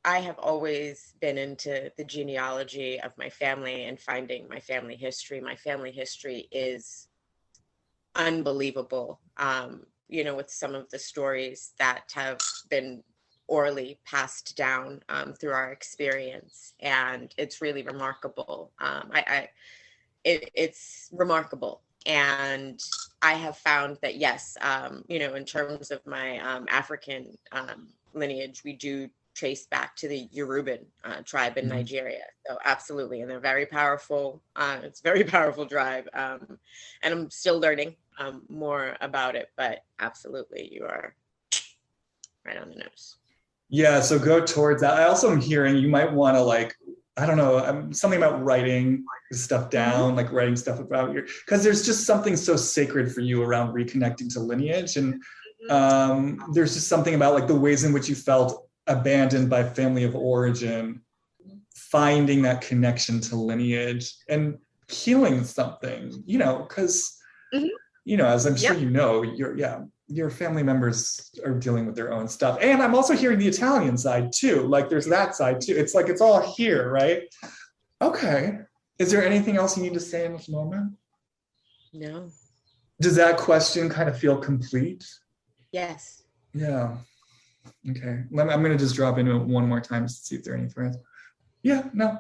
I have always been into the genealogy of my family and finding my family history. My family history is unbelievable, with some of the stories that have been orally passed down through our experience. And it's really remarkable. It's remarkable And I have found that, yes, in terms of my African lineage, we do trace back to the Yoruban tribe in Nigeria. So absolutely. And they're very powerful. It's a very powerful tribe. And I'm still learning more about it, but absolutely, you are right on the nose. Yeah, so go towards that. I also am hearing you might want to, like, I don't know, something about writing stuff down, like writing stuff about because there's just something so sacred for you around reconnecting to lineage. And there's just something about like the ways in which you felt abandoned by family of origin, finding that connection to lineage and healing something, because, as I'm sure your family members are dealing with their own stuff. And I'm also hearing the Italian side too. Like there's that side too. It's like, it's all here, right? Okay. Is there anything else you need to say in this moment? No. Does that question kind of feel complete? Yes. Yeah. Okay. I'm going to just drop into it one more time to see if there are any threads. Yeah, no.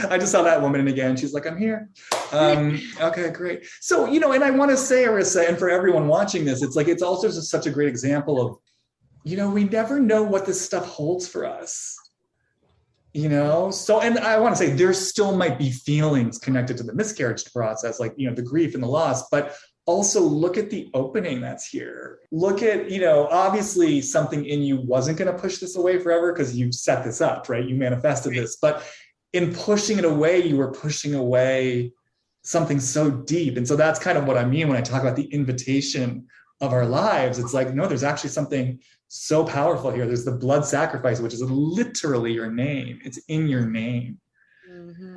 I just saw that woman again. She's like, I'm here. Okay, great. So, and I want to say, Arissa, and for everyone watching this, it's like, it's also just such a great example of, we never know what this stuff holds for us. So, and I want to say there still might be feelings connected to the miscarriage process, like, the grief and the loss, but also look at the opening that's here. Look at, obviously something in you wasn't going to push this away forever because you set this up, right? You manifested this, but in pushing it away, you were pushing away something so deep. And so that's kind of what I mean when I talk about the invitation of our lives. It's like, no, there's actually something so powerful here. There's the blood sacrifice, which is literally your name. It's in your name.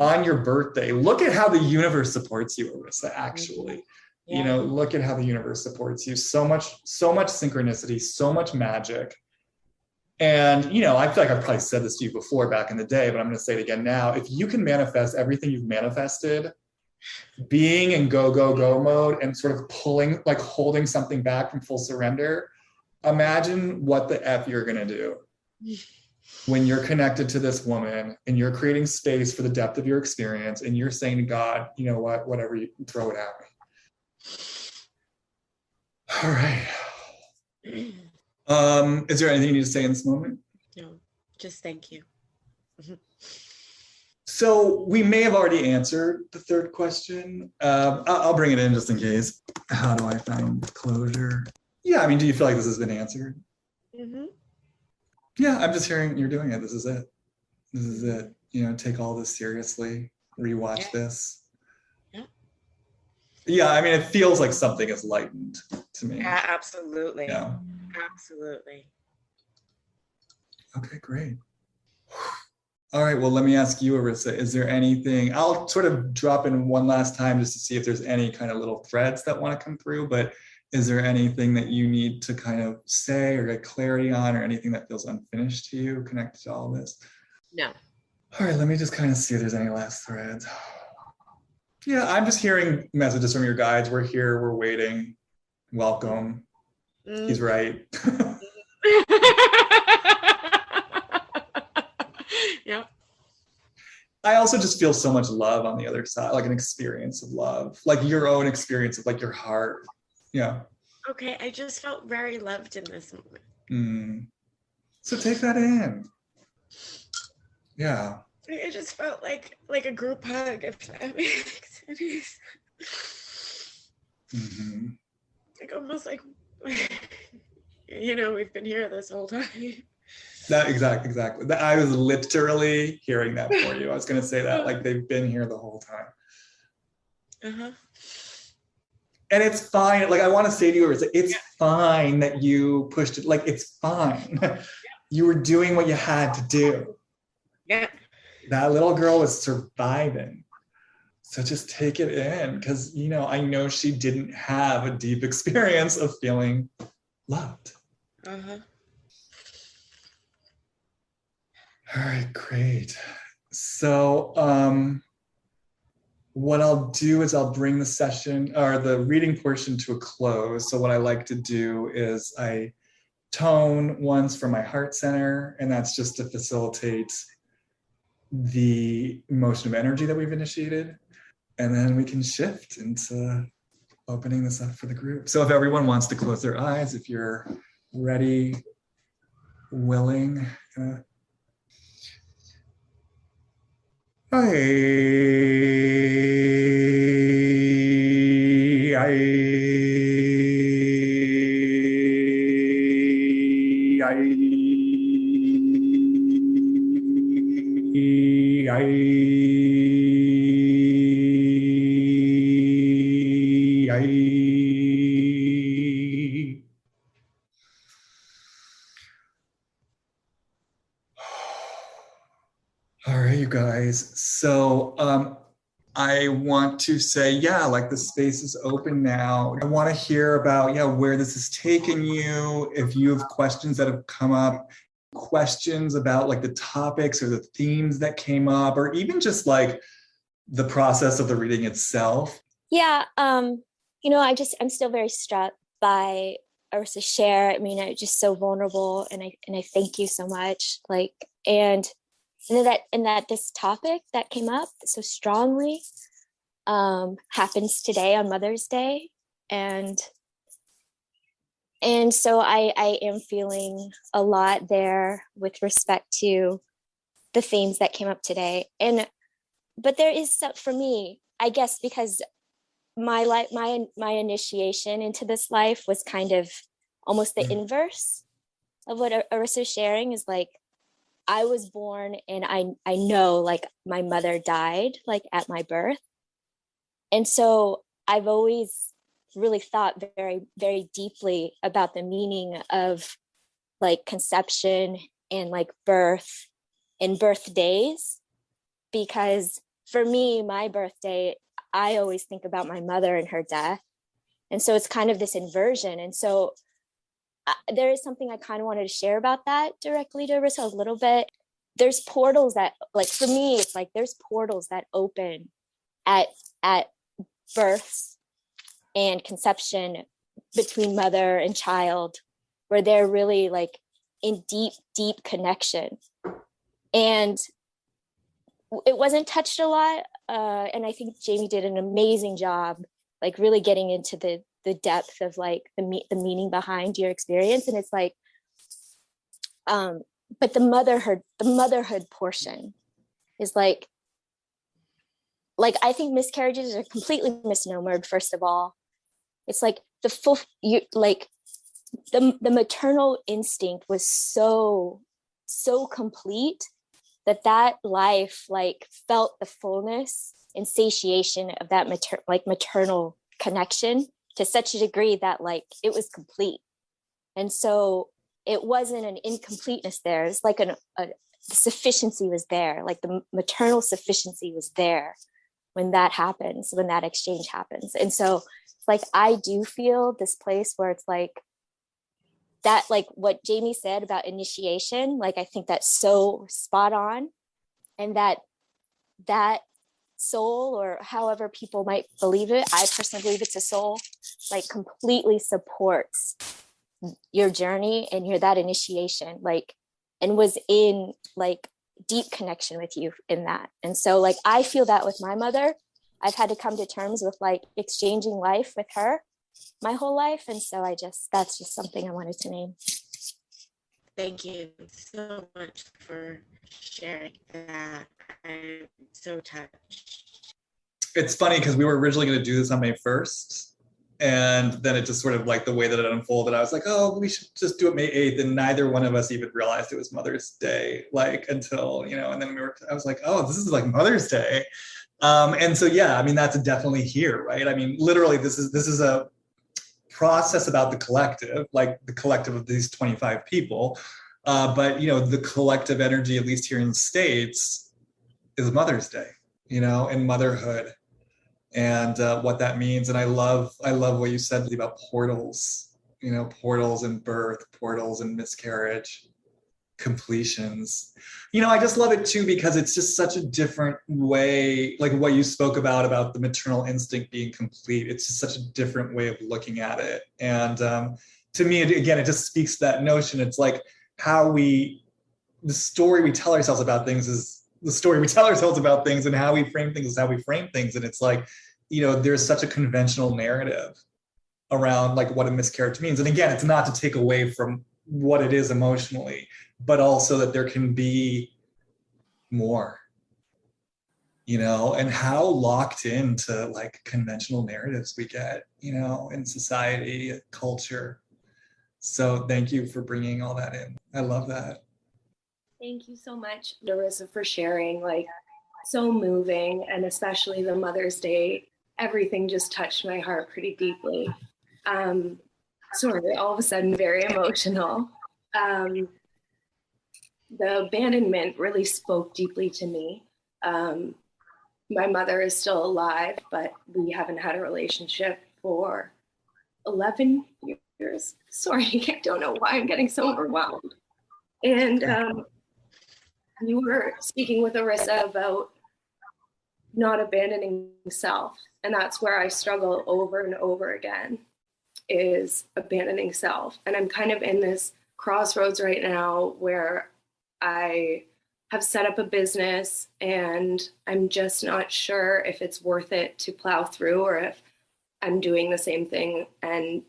On your birthday. Look at how the universe supports you, Arissa, actually. Yeah. Look at how the universe supports you. So much synchronicity, so much magic. And, I feel like I've probably said this to you before back in the day, but I'm going to say it again now. If you can manifest everything you've manifested, being in go, go, go mode and sort of pulling, like holding something back from full surrender, imagine what the F you're going to do when you're connected to this woman and you're creating space for the depth of your experience and you're saying to God, you know what, whatever, you throw it at me. All right. Is there anything you need to say in this moment? No, just thank you. So we may have already answered the third question. I'll bring it in just in case. How do I find closure? Yeah, I mean, do you feel like this has been answered? Yeah, I'm just hearing you're doing it. This is it. This is it. Take all this seriously. Rewatch this. Yeah, I mean, it feels like something is lightened to me. Yeah, absolutely. Yeah. Absolutely. Okay, great. All right, well, let me ask you, Arissa, is there anything, I'll sort of drop in one last time just to see if there's any kind of little threads that want to come through, but is there anything that you need to kind of say or get clarity on or anything that feels unfinished to you connected to all this? No. All right, let me just kind of see if there's any last threads. Yeah, I'm just hearing messages from your guides. We're here, we're waiting. Welcome. He's right. Yeah. I also just feel so much love on the other side, like an experience of love, like your own experience of like your heart. Yeah. Okay, I just felt very loved in this moment. So take that in. Yeah. I just felt like a group hug, if that makes sense. Like almost like, we've been here this whole time. That exactly. I was literally hearing that for you. I was going to say that, like they've been here the whole time. And it's fine. Like I want to say to you, it's fine that you pushed it. Like it's fine. You were doing what you had to do. Yeah. That little girl was surviving. So just take it in because, I know she didn't have a deep experience of feeling loved. All right, great. So what I'll do is I'll bring the session or the reading portion to a close. So what I like to do is I tone once from my heart center, and that's just to facilitate the motion of energy that we've initiated. And then we can shift into opening this up for the group. So if everyone wants to close their eyes, if you're ready, willing. All right, you guys. So I want to say, yeah, like the space is open now. I want to hear about, yeah, where this has taken you. If you have questions that have come up, questions about like the topics or the themes that came up, or even just like the process of the reading itself. Yeah, I'm still very struck by Arissa's share. I mean, it's just so vulnerable, and I thank you so much. Like, and that this topic that came up so strongly happens today on Mother's Day, and so I am feeling a lot there with respect to the themes that came up today. But there is some, for me, I guess, because my initiation into this life was kind of almost the inverse of what Arissa's sharing. Is like, I was born and I know like my mother died like at my birth. And so I've always really thought very, very deeply about the meaning of like conception and like birth and birthdays, because for me, my birthday, I always think about my mother and her death. And so it's kind of this inversion. And so there is something I kind of wanted to share about that directly to Arissa a little bit. There's portals that, like, for me, it's like there's portals that open at births and conception between mother and child, where they're really like in deep, deep connection. And it wasn't touched a lot. And I think Jamie did an amazing job, like really getting into the depth of like the meaning behind your experience. And it's like, but the motherhood portion is like I think miscarriages are completely misnomered. First of all, it's like the maternal instinct was so complete that life like felt the fullness and satiation of that maternal connection to such a degree that like it was complete. And so it wasn't an incompleteness there. It's like the sufficiency was there, like the maternal sufficiency was there when that happens, when that exchange happens. And so like I do feel this place where it's like that, like what Jamie said about initiation, like I think that's so spot on. And that soul, or however people might believe it, I personally believe it's a soul, like completely supports your journey and that initiation, like, and was in like deep connection with you in that. And so like I feel that with my mother. I've had to come to terms with like exchanging life with her my whole life. And so that's just something I wanted to name. Thank you so much for sharing that. I'm so touched. It's funny because we were originally going to do this on May 1st. And then it just sort of like the way that it unfolded, I was like, oh, we should just do it May 8th. And neither one of us even realized it was Mother's Day, like until, and then I was like, oh, this is like Mother's Day. And so, yeah, I mean, that's definitely here, right? I mean, literally, this is a process about the collective, like the collective of these 25 people. But, the collective energy, at least here in the States, is Mother's Day, and motherhood. And what that means. And I love what you said about portals, portals and birth, portals and miscarriage, completions. I just love it too, because it's just such a different way, like what you spoke about the maternal instinct being complete. It's just such a different way of looking at it. And to me, again, it just speaks to that notion. It's like the story we tell ourselves about things is the story we tell ourselves about things, and how we frame things is how we frame things. And it's like, there's such a conventional narrative around like what a miscarriage means. And again, it's not to take away from what it is emotionally, but also that there can be more, and how locked into like conventional narratives we get, in society, culture. So thank you for bringing all that in. I love that. Thank you so much, Arissa, for sharing. Like, so moving, and especially the Mother's Day, everything just touched my heart pretty deeply. Sorry, all of a sudden very emotional. The abandonment really spoke deeply to me. My mother is still alive, but we haven't had a relationship for 11 years. Sorry, I don't know why I'm getting so overwhelmed. And you were speaking with Arissa about not abandoning self. And that's where I struggle over and over again, is abandoning self. And I'm kind of in this crossroads right now where I have set up a business and I'm just not sure if it's worth it to plow through, or if I'm doing the same thing and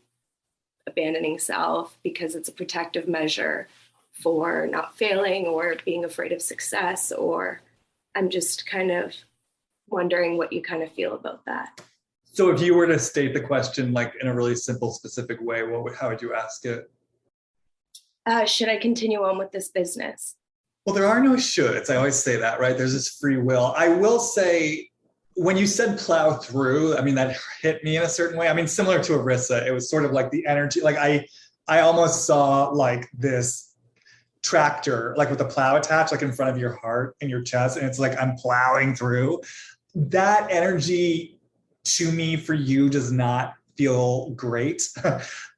abandoning self because it's a protective measure for not failing or being afraid of success. Or I'm just kind of wondering what you kind of feel about that. So if you were to state the question like in a really simple, specific way, how would you ask it? Should I continue on with this business? Well, there are no shoulds. I always say that, right? There's this free will. I will say, when you said plow through, I mean, that hit me in a certain way. I mean, similar to Arissa, it was sort of like the energy, like I almost saw like this tractor, like with a plow attached, like in front of your heart and your chest. And it's like, I'm plowing through. That energy to me for you does not feel great.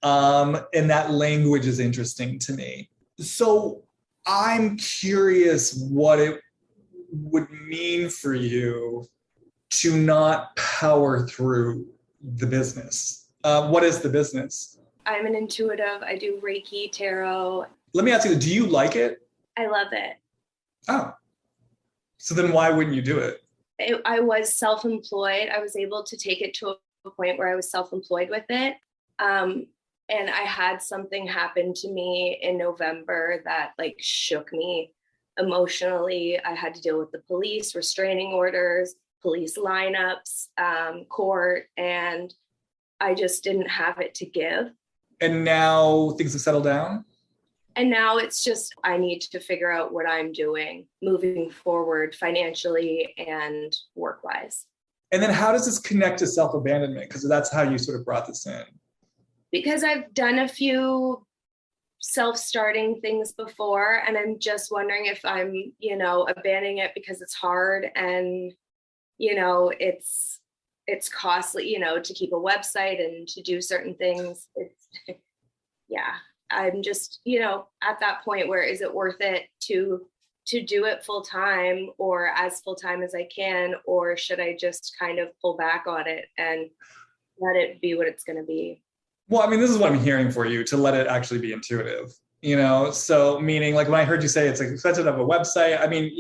And that language is interesting to me. So I'm curious what it would mean for you to not power through the business. What is the business? I'm an intuitive. I do Reiki, tarot. Let me ask you, do you like it? I love it. Oh, so then why wouldn't you do it? I was self-employed. I was able to take it to a point where I was self-employed with it. And I had something happen to me in November that like shook me emotionally. I had to deal with the police, restraining orders, police lineups, court, and I just didn't have it to give. And now things have settled down? And now it's just, I need to figure out what I'm doing moving forward financially and work-wise. And then how does this connect to self-abandonment? Because that's how you sort of brought this in. Because I've done a few self-starting things before, and I'm just wondering if I'm, abandoning it because it's hard and, it's costly, to keep a website and to do certain things. Yeah, I'm just, at that point where is it worth it to do it full time or as full time as I can, or should I just kind of pull back on it and let it be what it's going to be? Well, I mean, this is what I'm hearing for you, to let it actually be intuitive, so meaning like when I heard you say it's like expensive to have a website, I mean,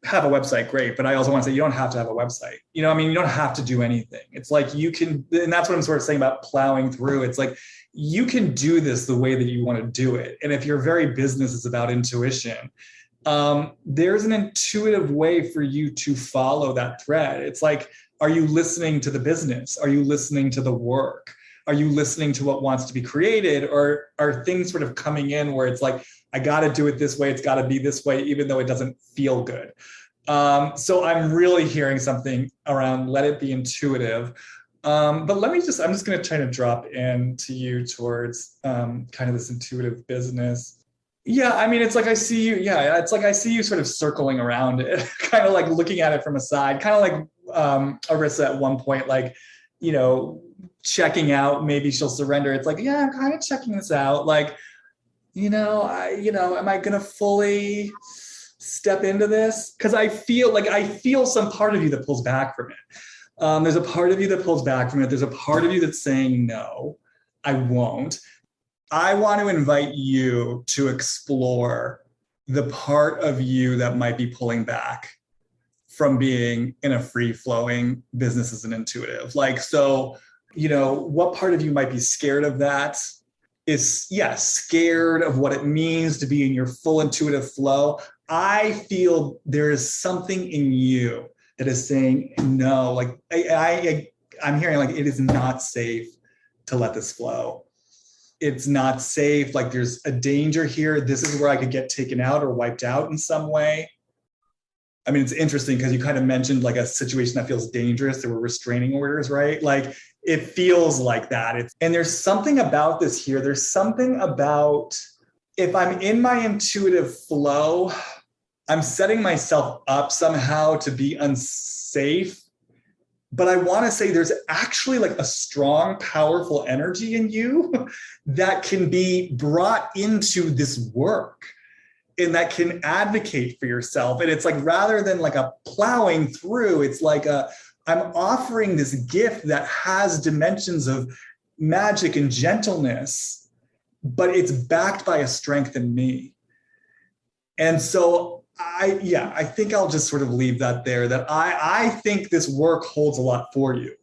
have a website, great. But I also want to say you don't have to have a website, you don't have to do anything. It's like you can, and that's what I'm sort of saying about plowing through. It's like, you can do this the way that you want to do it. And if your very business is about intuition, there's an intuitive way for you to follow that thread. It's like, are you listening to the business? Are you listening to the work? Are you listening to what wants to be created? Or are things sort of coming in where it's like, I got to do it this way. It's got to be this way, even though it doesn't feel good. So I'm really hearing something around let it be intuitive. But I'm just going to try to drop into you towards kind of this intuitive business. Yeah, I mean, it's like I see you. Yeah, it's like I see you sort of circling around it, kind of like looking at it from a side, kind of like Arissa at one point, like, checking out. Maybe she'll surrender. It's like, yeah, I'm kind of checking this out. Like, am I going to fully step into this? Because I feel some part of you that pulls back from it. There's a part of you that pulls back from it. There's a part of you that's saying, no, I won't. I want to invite you to explore the part of you that might be pulling back from being in a free flowing business as an intuitive. Like, so, you know, what part of you might be scared of that? Is, yes, scared of what it means to be in your full intuitive flow. I feel there is something in you that is saying no. Like I'm hearing like it is not safe to let this flow. It's not safe. Like there's a danger here. This is where I could get taken out or wiped out in some way. I mean, it's interesting because you kind of mentioned like a situation that feels dangerous. There were restraining orders, right? Like it feels like that. And there's something about this here. There's something about if I'm in my intuitive flow, I'm setting myself up somehow to be unsafe. But I want to say there's actually like a strong, powerful energy in you that can be brought into this work and that can advocate for yourself. And it's like, rather than like a plowing through, it's like I'm offering this gift that has dimensions of magic and gentleness, but it's backed by a strength in me. And so I think I'll just sort of leave that there, that I think this work holds a lot for you.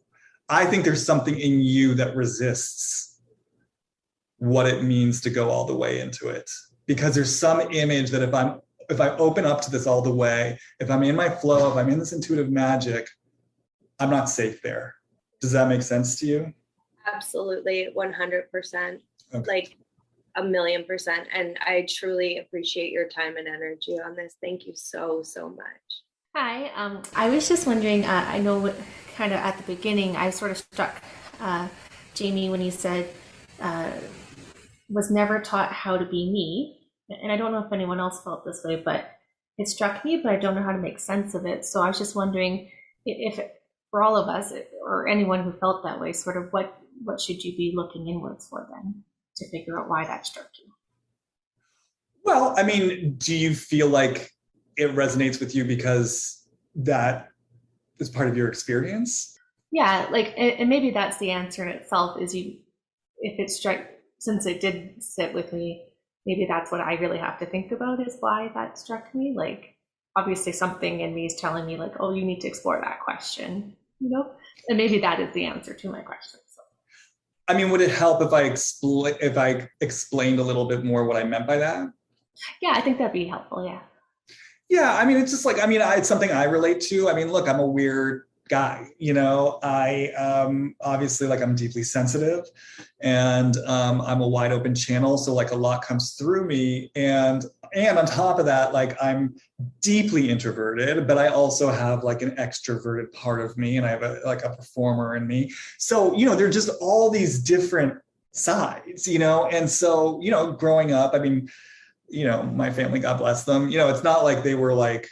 I think there's something in you that resists what it means to go all the way into it. Because there's some image that if I open up to this all the way, if I'm in my flow, if I'm in this intuitive magic, I'm not safe there. Does that make sense to you? Absolutely, 100%. Okay. Like 1,000,000%. And I truly appreciate your time and energy on this. Thank you so, so much. Hi, I was just wondering, I know kind of at the beginning, I sort of struck Jamie when he said, was never taught how to be me. And I don't know if anyone else felt this way, but it struck me, but I don't know how to make sense of it. So I was just wondering if for all of us or anyone who felt that way, sort of what should you be looking inwards for then to figure out why that struck you? Well, I mean, do you feel like it resonates with you because that is part of your experience? Yeah, like, and maybe that's the answer in itself is if it struck, since it did sit with me, maybe that's what I really have to think about is why that struck me. Like, obviously something in me is telling me like, oh, you need to explore that question, you know? And maybe that is the answer to my question. So. I mean, would it help if I explained a little bit more what I meant by that? Yeah, I think that'd be helpful, yeah. Yeah, I mean, it's just like, I mean, it's something I relate to. I mean, look, I'm a weird guy, you know, I obviously like I'm deeply sensitive and I'm a wide open channel. So like a lot comes through me. And on top of that, like I'm deeply introverted, but I also have like an extroverted part of me and I have a performer in me. So, you know, they're just all these different sides, you know? And so, you know, growing up, I mean, you know, my family, God bless them, you know, it's not like they were like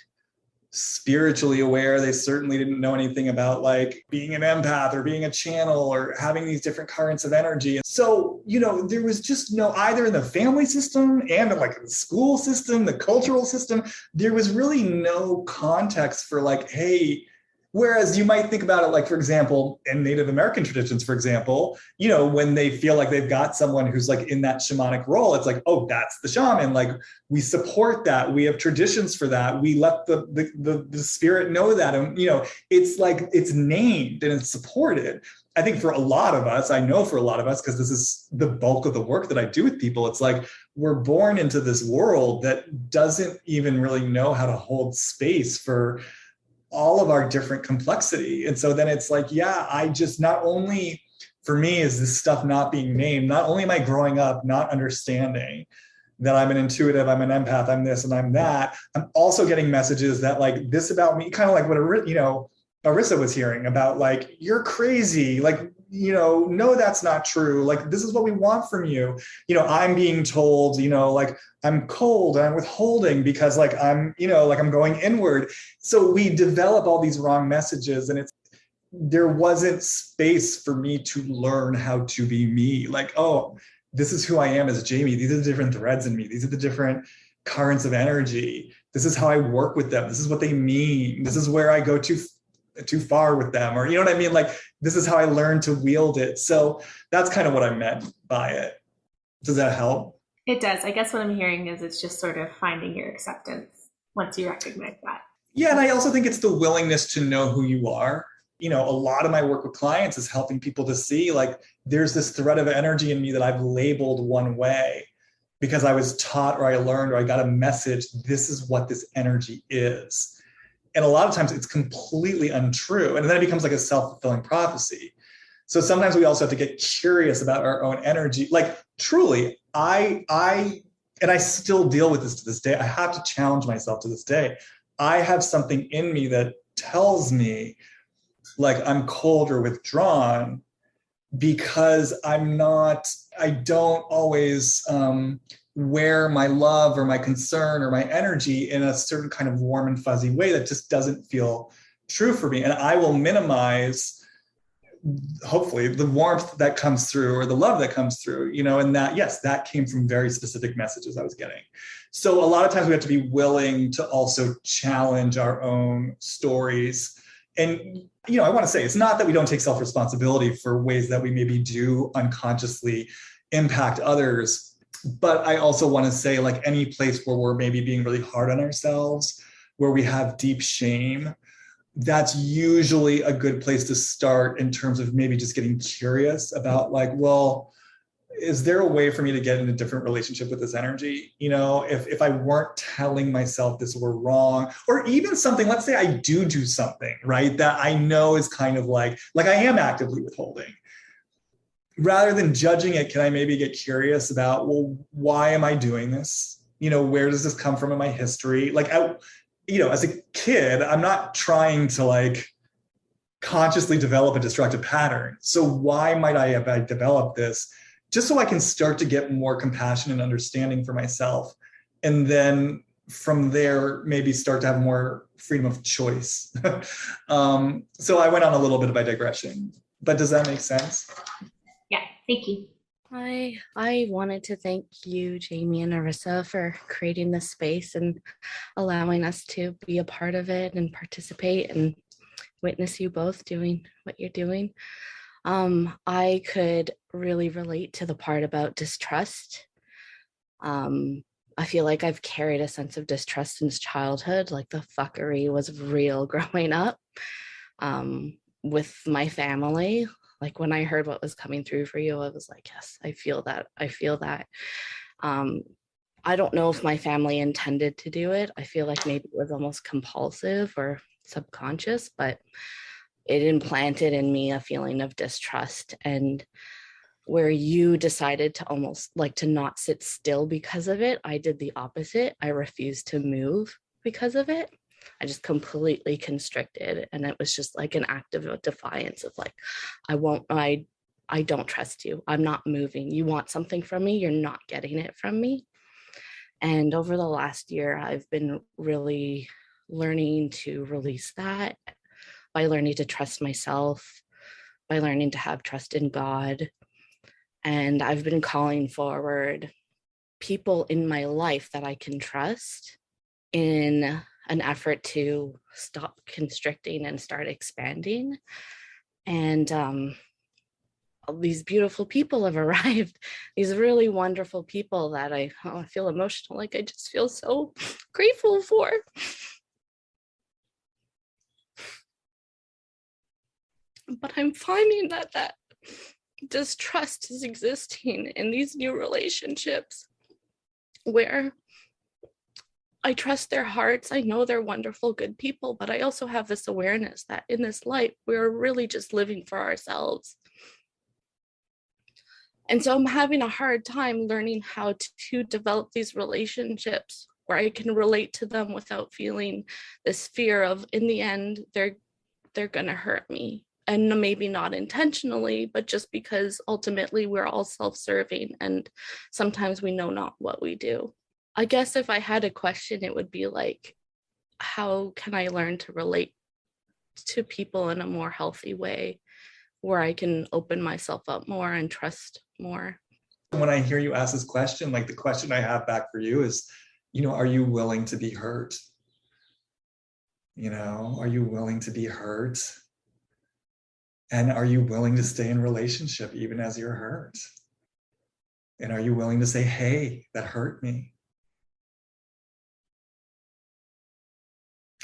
spiritually aware. They certainly didn't know anything about like being an empath or being a channel or having these different currents of energy. So, you know, there was just no, either in the family system and like the school system, the cultural system, there was really no context for like, hey, whereas you might think about it, like, for example, in Native American traditions, for example, you know, when they feel like they've got someone who's like in that shamanic role, it's like, oh, that's the shaman. Like we support that. We have traditions for that. We let the spirit know that. And, you know, it's like, it's named and it's supported. I think for a lot of us, I know for a lot of us, because this is the bulk of the work that I do with people, it's like we're born into this world that doesn't even really know how to hold space for all of our different complexity. And so then it's like, yeah, I just, not only for me is this stuff not being named, not only am I growing up not understanding that I'm an intuitive, I'm an empath, I'm this and I'm that, I'm also getting messages that like this about me, kind of like what, you know, Arissa was hearing about like, you're crazy, like, you know, no, that's not true. Like, this is what we want from you. You know, I'm being told, you know, like I'm cold and I'm withholding because like I'm, you know, like I'm going inward. So we develop all these wrong messages and there wasn't space for me to learn how to be me. Like, oh, this is who I am as Jamie. These are the different threads in me. These are the different currents of energy. This is how I work with them. This is what they mean. This is where I go too far with them, or, you know what I mean? Like, this is how I learned to wield it. So that's kind of what I meant by it. Does that help? It does. I guess what I'm hearing is it's just sort of finding your acceptance once you recognize that. Yeah, and I also think it's the willingness to know who you are. You know, a lot of my work with clients is helping people to see like there's this thread of energy in me that I've labeled one way because I was taught or I learned or I got a message, this is what this energy is. And a lot of times it's completely untrue. And then it becomes like a self-fulfilling prophecy. So sometimes we also have to get curious about our own energy. Like truly, and I still deal with this to this day. I have to challenge myself to this day. I have something in me that tells me like I'm cold or withdrawn because I don't always wear my love or my concern or my energy in a certain kind of warm and fuzzy way that just doesn't feel true for me. And I will minimize, hopefully, the warmth that comes through or the love that comes through, you know, and that, yes, that came from very specific messages I was getting. So a lot of times we have to be willing to also challenge our own stories. And, you know, I want to say it's not that we don't take self-responsibility for ways that we maybe do unconsciously impact others. But I also want to say, like, any place where we're maybe being really hard on ourselves, where we have deep shame, that's usually a good place to start in terms of maybe just getting curious about like, well, is there a way for me to get in a different relationship with this energy? You know, if I weren't telling myself this were wrong, or even something, let's say I do something, right, that I know is kind of like I am actively withholding. Rather than judging it, can I maybe get curious about, well, why am I doing this? You know, where does this come from in my history? Like, you know, as a kid, I'm not trying to like consciously develop a destructive pattern. So why might I have developed this? Just so I can start to get more compassion and understanding for myself. And then from there, maybe start to have more freedom of choice. So I went on a little bit of a digression, but does that make sense? Yeah, thank you. I wanted to thank you, Jamie and Arissa, for creating this space and allowing us to be a part of it and participate and witness you both doing what you're doing. I could really relate to the part about distrust. I feel like I've carried a sense of distrust since childhood. Like the fuckery was real growing up with my family. Like when I heard what was coming through for you, I was like, yes, I feel that. I feel that. I don't know if my family intended to do it. I feel like maybe it was almost compulsive or subconscious, but it implanted in me a feeling of distrust. And where you decided to almost like to not sit still because of it, I did the opposite. I refused to move because of it. I just completely constricted. And it was just like an act of defiance of like, I don't trust you. I'm not moving. You want something from me, you're not getting it from me. And over the last year, I've been really learning to release that by learning to trust myself, by learning to have trust in God. And I've been calling forward people in my life that I can trust in an effort to stop constricting and start expanding. And these beautiful people have arrived, these really wonderful people that I feel emotional, like I just feel so grateful for. But I'm finding that distrust is existing in these new relationships where I trust their hearts. I know they're wonderful, good people, but I also have this awareness that in this life, we're really just living for ourselves. And so I'm having a hard time learning how to develop these relationships where I can relate to them without feeling this fear of, in the end, they're gonna hurt me. And maybe not intentionally, but just because ultimately we're all self-serving and sometimes we know not what we do. I guess if I had a question, it would be like, how can I learn to relate to people in a more healthy way where I can open myself up more and trust more? When I hear you ask this question, like the question I have back for you is, you know, are you willing to be hurt? You know, are you willing to be hurt? And are you willing to stay in relationship even as you're hurt? And are you willing to say, hey, that hurt me?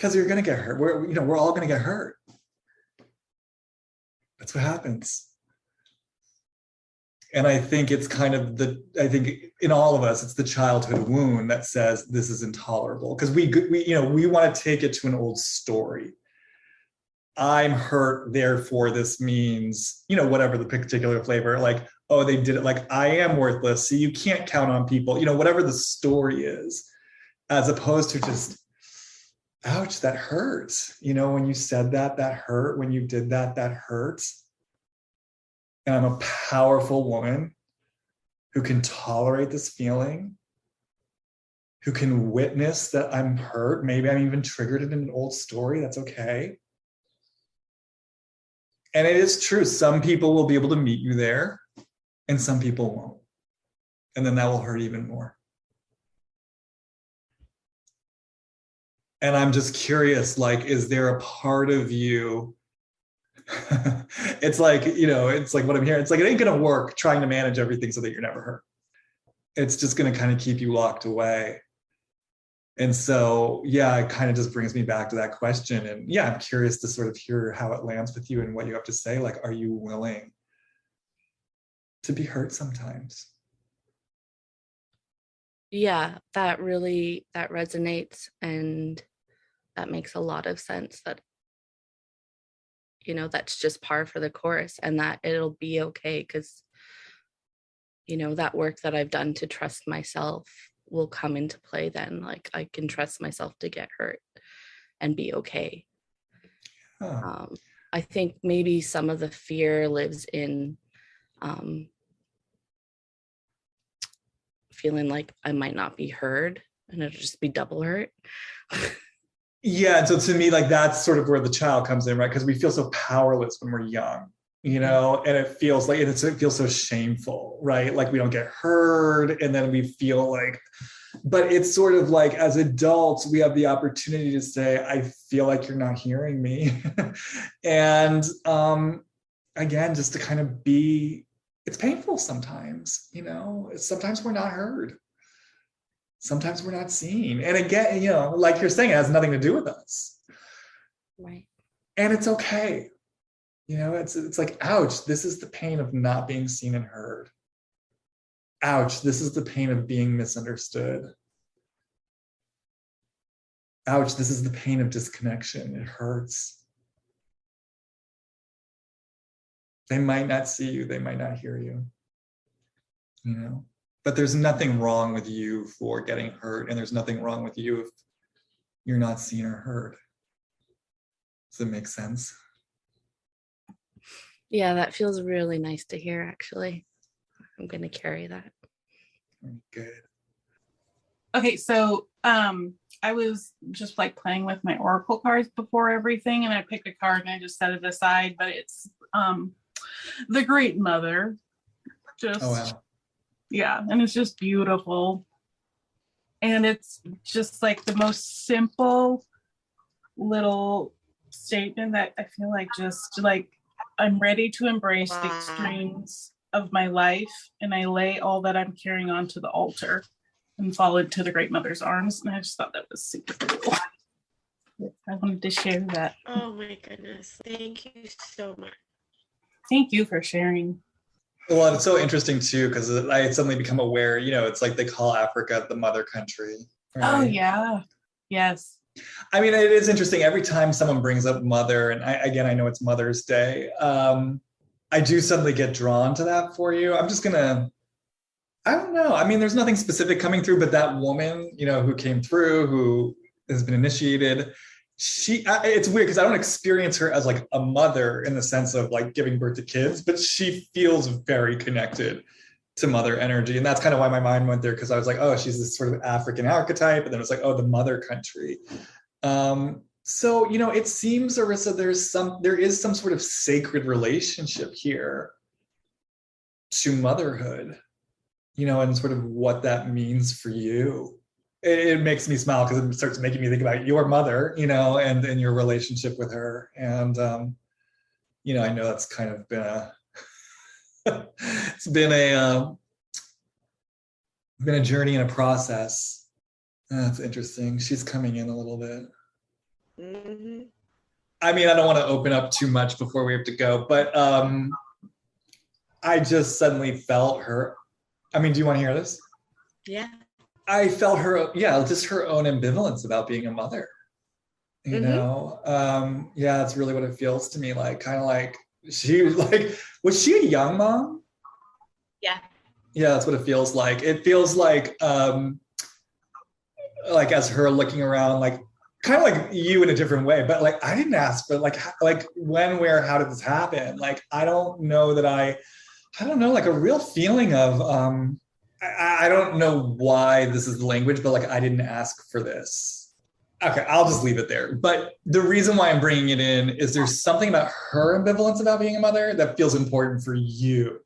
Because you're gonna get hurt. We're all gonna get hurt. That's what happens. And I think it's kind of I think in all of us, it's the childhood wound that says this is intolerable. Because we want to take it to an old story. I'm hurt, therefore this means, whatever the particular flavor, like, oh, they did it, like I am worthless, so you can't count on people, whatever the story is, as opposed to just, ouch, that hurts. When you said that hurt. When you did that hurts. And I'm a powerful woman who can tolerate this feeling, who can witness that I'm hurt. Maybe I'm even triggered in an old story. That's okay. And it is true. Some people will be able to meet you there and some people won't. And then that will hurt even more. And I'm just curious, like, is there a part of you? It's like, it's like what I'm hearing. It's like, it ain't going to work trying to manage everything so that you're never hurt. It's just going to kind of keep you locked away. And so, yeah, it kind of just brings me back to that question. And yeah, I'm curious to sort of hear how it lands with you and what you have to say. Like, are you willing to be hurt sometimes? Yeah, that resonates, and that makes a lot of sense, that that's just par for the course, and that it'll be okay, because that work that I've done to trust myself will come into play then. Like, I can trust myself to get hurt and be okay. I think maybe some of the fear lives in feeling like I might not be heard, and it'll just be double hurt. Yeah, and so to me, like, that's sort of where the child comes in, right? Because we feel so powerless when we're young, and it feels like it feels so shameful, right? Like we don't get heard, and then we feel like, but it's sort of like as adults, we have the opportunity to say, I feel like you're not hearing me. And again, just to kind of be, it's painful sometimes, sometimes we're not heard. Sometimes we're not seen. And again, like you're saying, it has nothing to do with us. Right. And it's okay. It's like, ouch, this is the pain of not being seen and heard. Ouch, this is the pain of being misunderstood. Ouch, this is the pain of disconnection. It hurts. They might not see you. They might not hear you. But there's nothing wrong with you for getting hurt, and there's nothing wrong with you if you're not seen or heard. Does it make sense? Yeah, that feels really nice to hear, actually. I'm going to carry that. Good. Okay, so I was just like playing with my oracle cards before everything, and I picked a card and I just set it aside, but it's the Great Mother. Just, oh, wow. Yeah, and it's just beautiful. And it's just like the most simple little statement that I feel like just like I'm ready to embrace the extremes of my life, and I lay all that I'm carrying onto the altar and fall into the Great Mother's arms. And I just thought that was super cool. I wanted to share that. Oh my goodness. Thank you so much. Thank you for sharing. Well, it's so interesting too, because I had suddenly become aware, it's like they call Africa the mother country. Right? Oh, yeah. Yes. I mean, it is interesting. Every time someone brings up mother, and I know it's Mother's Day, I do suddenly get drawn to that for you. I'm just going to, I don't know. I mean, there's nothing specific coming through, but that woman, who came through, who has been initiated, it's weird because I don't experience her as like a mother in the sense of like giving birth to kids, but she feels very connected to mother energy. And that's kind of why my mind went there, because I was like, oh, she's this sort of African archetype. And then it's like, oh, the mother country. So, it seems, Arissa, there is some sort of sacred relationship here to motherhood, and sort of what that means for you. It makes me smile because it starts making me think about your mother, and your relationship with her. And, I know that's kind of been it's been a journey and a process. That's interesting. She's coming in a little bit. Hmm. I mean, I don't want to open up too much before we have to go, but I just suddenly felt her. I mean, do you want to hear this? Yeah. I felt her, yeah, just her own ambivalence about being a mother. You Mhm. know, yeah, that's really what it feels to me like. Kind of like she was she a young mom? Yeah. Yeah, that's what it feels like. It feels like as her looking around, like kind of like you in a different way, but like I didn't ask, but like when, where, how did this happen? Like I don't know that I don't know, like a real feeling of I don't know why this is the language, but like I didn't ask for this. Okay, I'll just leave it there. But the reason why I'm bringing it in is there's something about her ambivalence about being a mother that feels important for you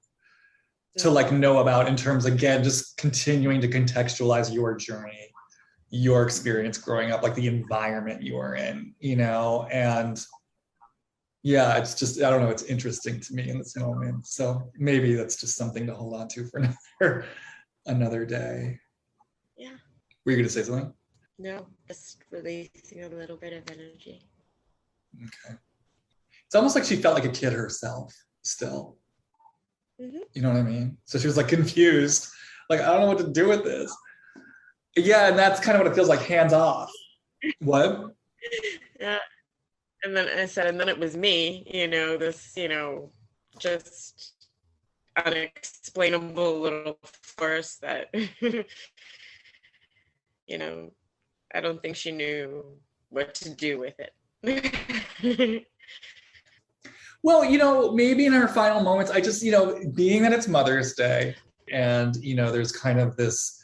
to like know about in terms, again, just continuing to contextualize your journey, your experience growing up, like the environment you were in, you know, and yeah, it's just, I don't know, it's interesting to me in this moment. So maybe that's just something to hold on to for another day. Yeah. Were you going to say something? No, just releasing a little bit of energy. Okay. It's almost like she felt like a kid herself still. Mm-hmm. You know what I mean? So she was like confused, like, I don't know what to do with this. Yeah, and that's kind of what it feels like, hands off. What? Yeah. And then I said, and then it was me, this, just unexplainable little force that, I don't think she knew what to do with it. Well, maybe in our final moments, I just, being that it's Mother's Day and, there's kind of this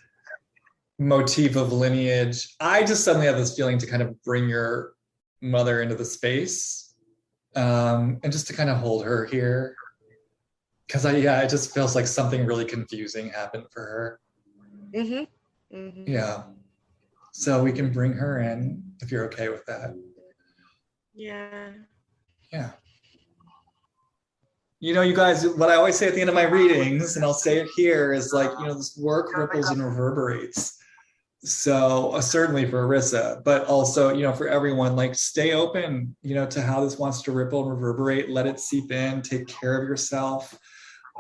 motif of lineage, I just suddenly have this feeling to kind of bring your mother into the space and just to kind of hold her here. Because it just feels like something really confusing happened for her. Mm-hmm. Mm-hmm. Yeah. So we can bring her in if you're okay with that. Yeah. Yeah. You guys, what I always say at the end of my readings, and I'll say it here, is like, this work ripples and reverberates. So certainly for Arissa, but also, for everyone, like stay open, to how this wants to ripple and reverberate, let it seep in, take care of yourself.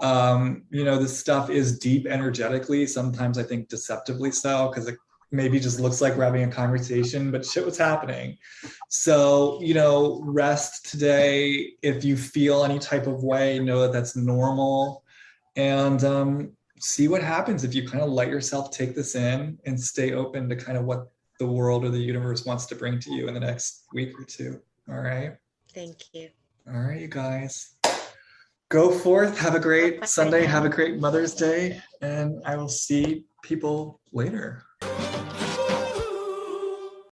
This stuff is deep energetically, sometimes I think deceptively so, because it maybe just looks like we're having a conversation, but shit was happening. So, rest today. If you feel any type of way, know that that's normal. And see what happens if you kind of let yourself take this in and stay open to kind of what the world or the universe wants to bring to you in the next week or two. All right. Thank you. All right, you guys. Go forth. Have a great Sunday. Have a great Mother's Day. And I will see people later.